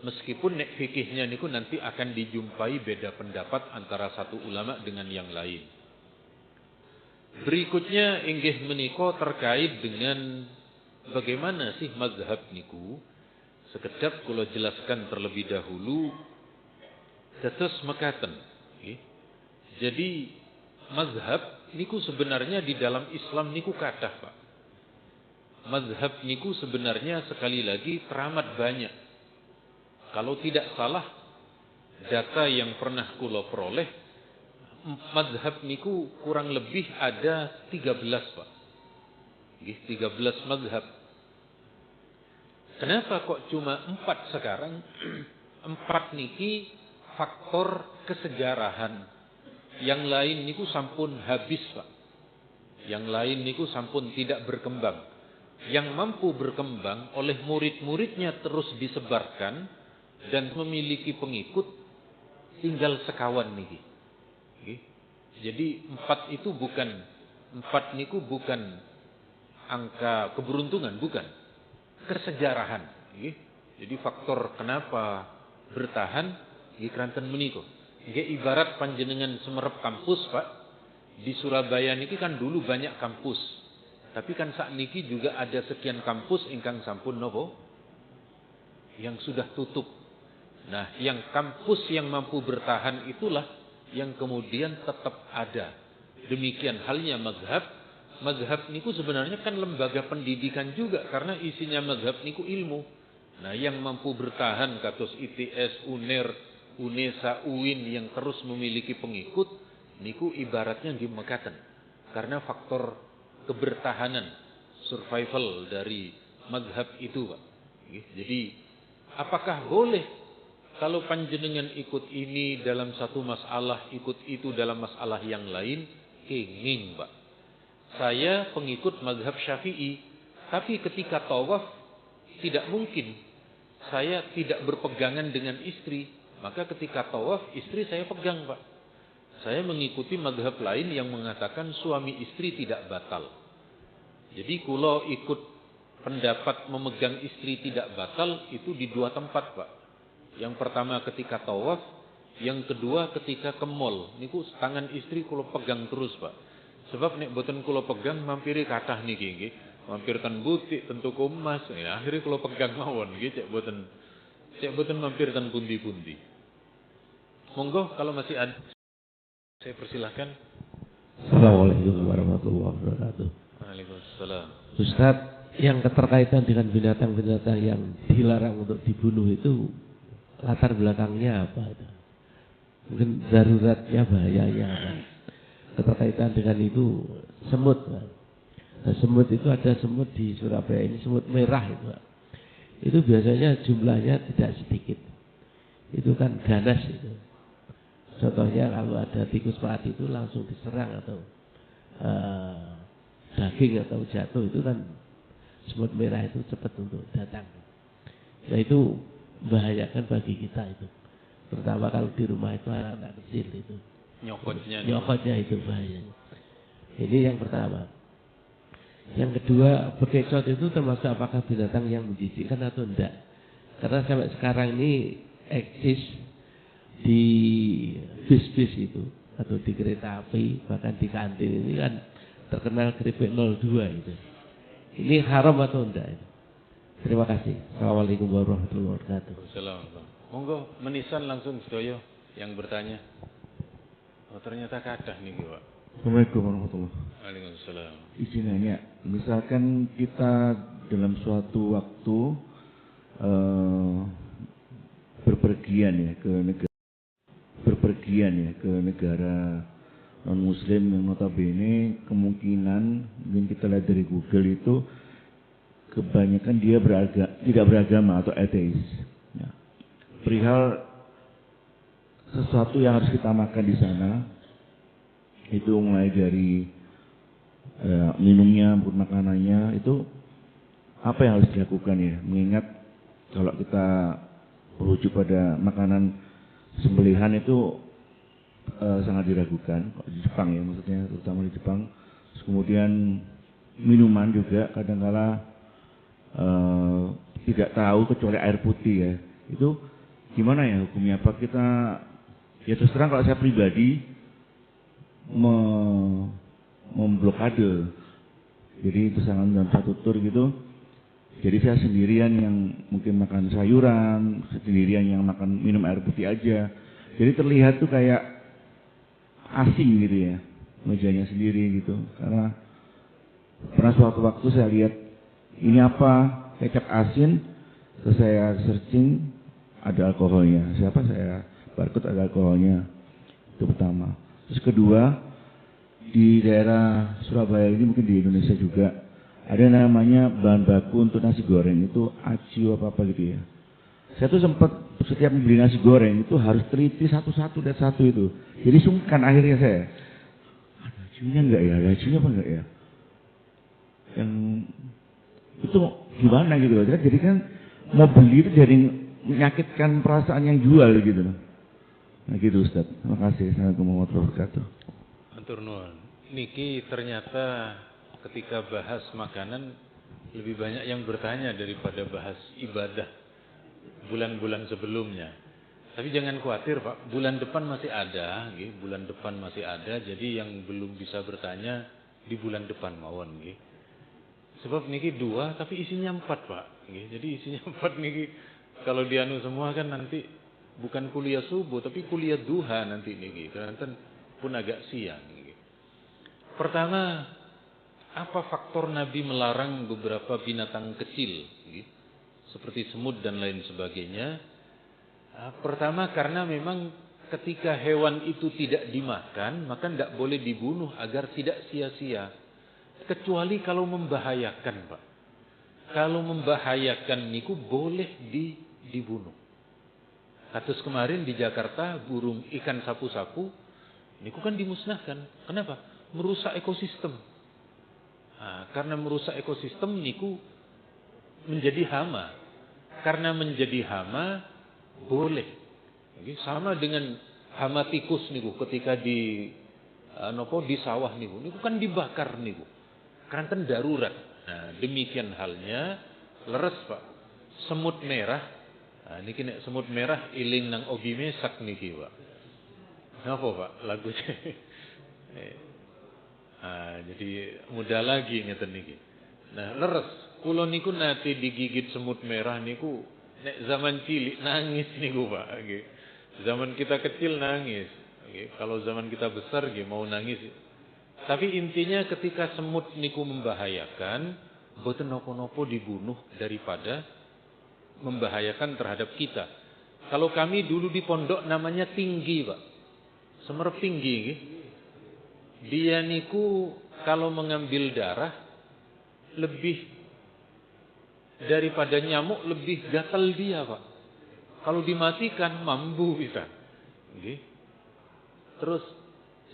Meskipun nek fikihnya niku nanti akan dijumpai beda pendapat antara satu ulama dengan yang lain. Berikutnya inggih menika terkait dengan bagaimana sih mazhab niku. Sekedap kula jelaskan terlebih dahulu dados mekaten, nggih. Jadi mazhab niku sebenarnya di dalam Islam niku kathah, Pak. Mazhab niku sebenarnya sekali lagi teramat banyak. Kalau tidak salah data yang pernah kula peroleh, mazhab niku kurang lebih ada 13, Pak. Nggih, 13 mazhab. Kenapa kok cuma 4 sekarang? 4 niki faktor kesejarahan. Yang lain niku sampun habis, Pak. Yang lain niku sampun tidak berkembang. Yang mampu berkembang oleh murid-muridnya terus disebarkan dan memiliki pengikut tinggal sekawan niki. Nggih. Jadi 4 niku bukan angka keberuntungan, bukan. Kesejarahan, nggih. Jadi faktor kenapa bertahan nggih kranten menika. Nggih ibarat panjenengan semerep kampus, Pak. Di Surabaya niki kan dulu banyak kampus. Tapi kan sakniki juga ada sekian kampus ingkang sampun napa? Yang sudah tutup. Nah, yang kampus yang mampu bertahan itulah yang kemudian tetap ada. Demikian halnya mazhab. Mazhab niku sebenarnya kan lembaga pendidikan juga karena isinya mazhab niku ilmu. Nah, yang mampu bertahan kados ITS, UNER, UNESA, UIN yang terus memiliki pengikut niku ibaratnya nggih mekaten. Karena faktor kebertahanan, survival dari mazhab itu, Pak. Jadi, apakah boleh kalau panjenengan ikut ini dalam satu masalah, ikut itu dalam masalah yang lain? Kenging, Pak. Saya pengikut mazhab Syafi'i, tapi ketika tawaf tidak mungkin saya tidak berpegangan dengan istri, maka ketika tawaf istri saya pegang, Pak. Saya mengikuti mazhab lain yang mengatakan suami istri tidak batal. Jadi kula ikut pendapat memegang istri tidak batal itu di 2 tempat, Pak. Yang pertama ketika tawaf, yang kedua ketika ke mall. Niku tangan istri kula pegang terus, Pak. Sebab nek boten kula pegang mampiri kathah niki nggih. Mampir ten butik, ten toko emas, ya akhirnya kula pegang mawon nggih cek boten mampir ten pundi-pundi. Monggo kalau masih ada saya persilahkan. Assalamualaikum warahmatullahi wabarakatuh. Waalaikumsalam. Ustaz, yang keterkaitan dengan binatang-binatang yang dilarang untuk dibunuh itu latar belakangnya apa itu? Mungkin daruratnya, bahayanya apa? Keterkaitan dengan itu semut, Pak. Nah, semut itu ada semut di Surabaya ini, semut merah itu, Pak. Itu biasanya jumlahnya tidak sedikit. Itu kan ganas itu. Contohnya kalau ada tikus mati itu langsung diserang atau daging atau jatuh, itu kan semut merah itu cepat untuk datang. Nah itu membahayakan bagi kita itu. Terutama kalau di rumah itu anak-anak kecil itu. Nyokotnya itu bahayanya. Ini yang pertama. Yang kedua, bekecot itu termasuk apakah binatang yang menjijikkan atau enggak? Karena sampai sekarang ini eksis di bis-bis itu atau di kereta api, bahkan di kantin ini kan terkenal keripik 02 itu. Ini haram atau enggak? Terima kasih. Assalamualaikum warahmatullahi wabarakatuh. Assalamualaikum. Monggo menisan langsung sedoyo yang bertanya. Oh ternyata kadah nih Pak. Assalamualaikum warahmatullahi wabarakatuh. Waalaikumsalam. Izin nanya, misalkan kita dalam suatu waktu berpergian ya ke negara non muslim yang notabene kemungkinan mungkin kita lihat dari Google itu kebanyakan dia tidak beragama atau ateis. Ya. Perihal sesuatu yang harus kita makan di sana itu mulai dari minumnya maupun makanannya itu apa yang harus dilakukan ya, mengingat kalau kita merujuk pada makanan sembelihan itu sangat diragukan di Jepang ya, maksudnya terutama di Jepang. Terus kemudian minuman juga kadang-kala tidak tahu kecuali air putih ya. Itu gimana ya hukumnya? Apa kita ya terus terang kalau saya pribadi memblokade. Jadi pesanan dalam satu tur gitu. Jadi saya sendirian yang mungkin makan sayuran, sendirian yang makan minum air putih aja. Jadi terlihat tuh kayak asing gitu ya, mejanya sendiri gitu. Karena pernah suatu waktu saya lihat ini apa, kecap asin, terus saya searching ada alkoholnya. Saya barcode ada alkoholnya. Itu pertama. Terus kedua, di daerah Surabaya ini mungkin di Indonesia juga ada namanya bahan baku untuk nasi goreng itu aciu apa gitu ya. Saya tuh sempat setiap membeli nasi goreng itu harus teliti satu-satu dan satu itu. Jadi sungkan akhirnya saya. Ada aciunya enggak ya? Ada aciunya apa enggak ya? Yang itu gimana gitu loh. Jadi kan mau beli itu jadi menyakitkan perasaan yang jual gitu loh. Nah gitu Ustaz. Terima kasih. Assalamualaikum warahmatullahi wabarakatuh. Matur nuwun. Niki ternyata ketika bahas makanan lebih banyak yang bertanya daripada bahas ibadah bulan-bulan sebelumnya. Tapi jangan khawatir Pak, bulan depan masih ada, nggih, bulan depan masih ada. Jadi yang belum bisa bertanya di bulan depan mawon nggih. Sebab niki 2 tapi isinya 4 Pak, nggih. Jadi isinya 4 niki kalau dianu semua kan nanti bukan kuliah subuh tapi kuliah duha nanti niki. Karena pun agak siang nggih. Pertama, apa faktor Nabi melarang beberapa binatang kecil nggih? Seperti semut dan lain sebagainya. Pertama karena memang ketika hewan itu tidak dimakan, maka tidak boleh dibunuh agar tidak sia-sia. Kecuali kalau membahayakan, Pak. Kalau membahayakan niku boleh dibunuh. Kasus kemarin di Jakarta burung ikan sapu-sapu niku kan dimusnahkan. Kenapa? Merusak ekosistem. Nah, karena merusak ekosistem niku menjadi hama. Karena menjadi hama boleh. Sama dengan hama tikus niku ketika di sawah niku kan dibakar niku. Karena kan darurat. Nah, demikian halnya leres Pak. Semut merah. Nah, niki nek semut merah iling nang ogi mesak niki Pak. Napa Pak lagunya? Jadi mudah lagi ngeten niki. Nah, leres. Kula niku nate digigit semut merah niku nek zaman cilik nangis niku Pak nggih. Zaman kita kecil nangis nggih. Kalau zaman kita besar nggih mau nangis. Tapi intinya ketika semut niku membahayakan, boten nopo-nopo dibunuh daripada membahayakan terhadap kita. Kalau kami dulu di pondok namanya tinggi, Pak. Semerep tinggi nggih. Dia niku kalau mengambil darah lebih daripada nyamuk, lebih gatal dia, Pak. Kalau dimatikan mampu bisa. Nggih. Terus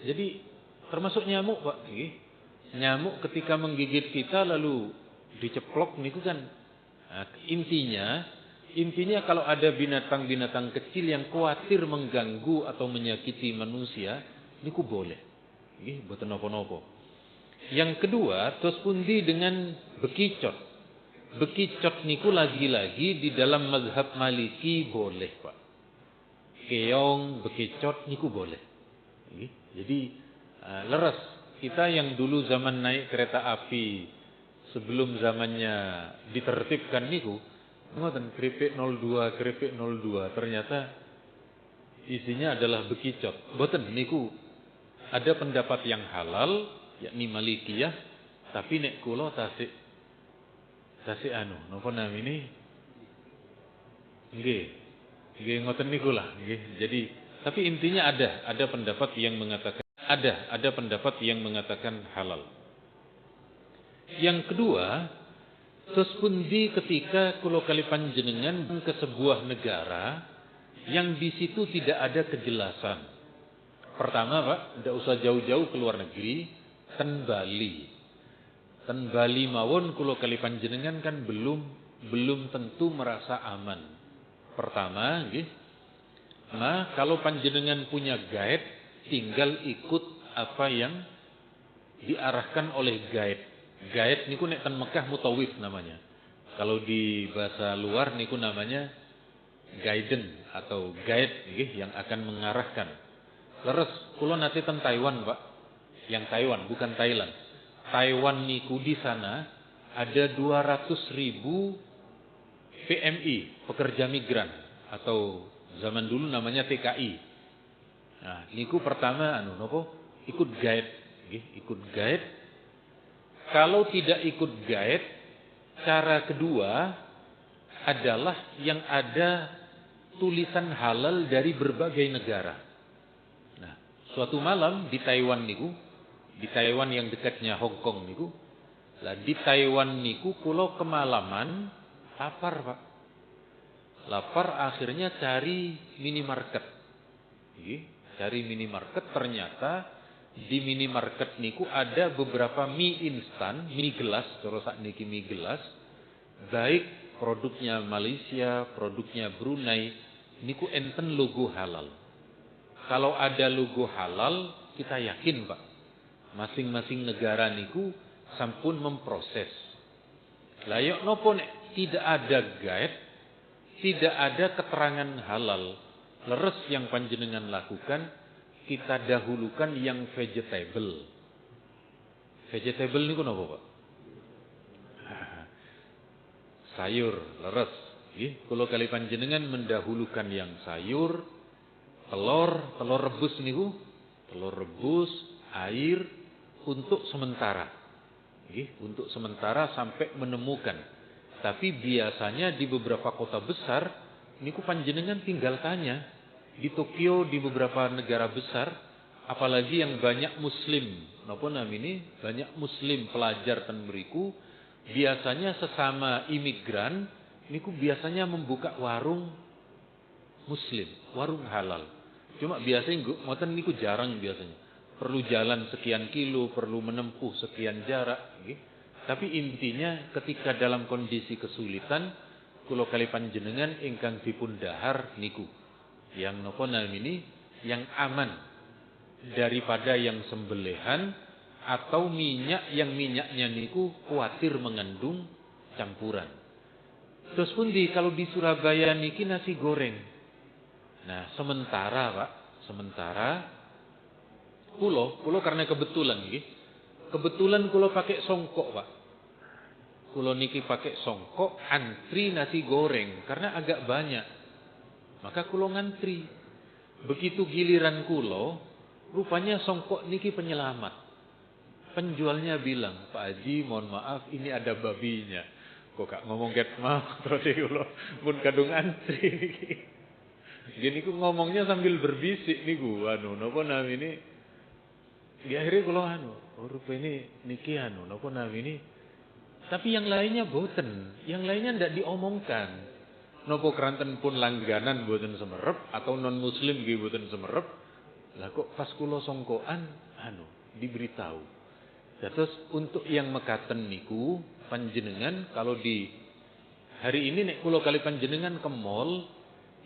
jadi termasuk nyamuk, Pak, nggih. Nyamuk ketika menggigit kita lalu diceplok niku kan. Nah, intinya kalau ada binatang-binatang kecil yang khawatir mengganggu atau menyakiti manusia, niku boleh. Nggih, boten napa-napa. Yang kedua, tos pundi dengan bekicot. Bekicot niku lagi-lagi di dalam mazhab Maliki boleh, Pak. Keong, bekicot niku boleh. Nggih. Jadi leres. Kita yang dulu zaman naik kereta api sebelum zamannya ditertibkan niku, ngoten keripik 02 ternyata isinya adalah bekicot. Boten niku ada pendapat yang halal yakni Malikiyah, tapi nek kula tasik napa namine nggih ngoten niku lah nggih. Jadi tapi intinya ada pendapat yang mengatakan ada pendapat yang mengatakan halal. Yang kedua, sepundi ketika kula kali panjenengan ke sebuah negara yang di situ tidak ada kejelasan. Pertama, Pak, tidak usah jauh-jauh ke luar negeri, ten Bali mawon kula kali panjenengan kan belum tentu merasa aman. Pertama, nggih. Nah, kalau panjenengan punya guide, tinggal ikut apa yang diarahkan oleh guide. Guide niku nek ten Mekah mutawif namanya. Kalau di bahasa luar niku namanya guidance atau guide nggih yang akan mengarahkan. Leres kula nate ten Taiwan, Pak. Yang Taiwan bukan Thailand. Taiwan niku di sana ada 200.000 PMI, pekerja migran atau zaman dulu namanya TKI. Nah, niku pertama ikut guide, nggih, ikut guide. Kalau tidak ikut guide, cara kedua adalah yang ada tulisan halal dari berbagai negara. Nah, suatu malam di Taiwan yang dekatnya Hong Kong niku, lah di Taiwan niku kula kemalaman lapar, Pak. Lapar akhirnya cari minimarket. Nggih. Cari minimarket, ternyata di minimarket niku ada beberapa mie instan, mie gelas, cara sakniki mie gelas, baik produknya Malaysia, produknya Brunei, niku enten logo halal. Kalau ada logo halal, kita yakin, Pak, masing-masing negara niku sampun memproses. Lah yok nopo nek tidak ada guide, tidak ada keterangan halal. Leres yang panjenengan lakukan, kita dahulukan yang vegetable. Vegetable niku napa, Pak? Sayur, leres. Nggih, kula kali panjenengan mendahulukan yang sayur, telur rebus niku, telur rebus, air untuk sementara. Nggih, untuk sementara sampai menemukan. Tapi biasanya di beberapa kota besar niku panjenengan tinggal tanya. Di Tokyo, di beberapa negara besar, apalagi yang banyak muslim, napa namine, banyak muslim pelajar ten mriku, biasanya sesama imigran niku biasanya membuka warung muslim, warung halal. Cuma biasanya ngoten niku jarang biasanya. Perlu jalan sekian kilo, perlu menempuh sekian jarak, nggih. Tapi intinya ketika dalam kondisi kesulitan, kula kali panjenengan ingkang dipun dahar niku yang napa namine yang aman daripada yang sembelihan atau minyak yang minyaknya niku kuatir mengandung campuran. Terus pundi kalau di Surabaya niki nasi goreng. Nah, sementara kula karena kebetulan nggih. Kebetulan kula pakai songkok, Pak. Kula niki pakai songkok antri nasi goreng karena agak banyak. Maka kula ngantri. Begitu giliran kula, rupanya songkok niki penyelamat. Penjualnya bilang, "Pak Haji, mohon maaf, ini ada babinya." Kok gak ngomong ket mau terus kula pun kadung antri niki. Gini ku ngomongnya sambil berbisik niku, napa namine? Di akhirnya kula rupa ini niki napa namine? Tapi yang lainnya boten, yang lainnya ndak diomongkan. Napa keranten pun langganan boten semerep atau non muslim nggih boten semerep. Lah kok pas kula songkoan diberitahu. Terus untuk yang mekaten niku panjenengan kalau di hari ini nek kula kali panjenengan ke mall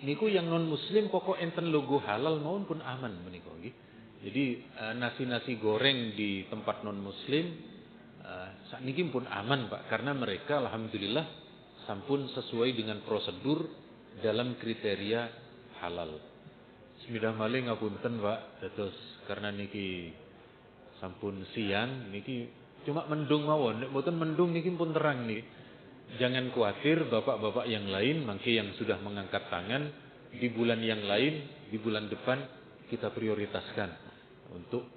niku yang non muslim pokok enten logo halal maupun pun aman menika nggih. Jadi nasi-nasi goreng di tempat non muslim sakniki pun aman Pak, karena mereka alhamdulillah sampun sesuai dengan prosedur dalam kriteria halal. Semidah malih ngapunten Pak, terus karena niki sampun siang niki cuma mendung mawon, nek mboten mendung niki pun terang nih. Jangan khawatir bapak-bapak yang lain mangke yang sudah mengangkat tangan di bulan yang lain, di bulan depan kita prioritaskan untuk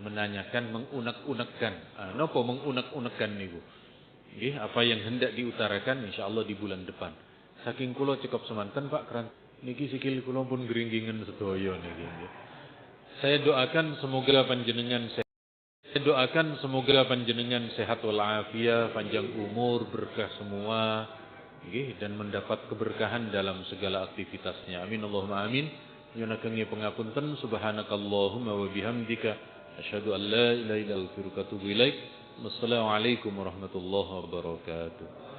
menanyakan, mengunek-unekkan. Napa mengunek-unekkan niku? Nggih, apa yang hendak diutarakan insyaallah di bulan depan. Saking kula cukup semanten Pak, keran niki sikil kula pun geringgingen sedaya niki. Saya doakan semoga panjenengan sehat walafiat, panjang umur, berkah semua, dan mendapat keberkahan dalam segala aktivitasnya. Amin Allahumma amin. Nyunakengi pengapunten, subhanakallahumma wa bihamdika asyhadu an la ilaha illa anta astaghfiruka wa atubu ilaik. Wassalamualaikum warahmatullahi wabarakatuh.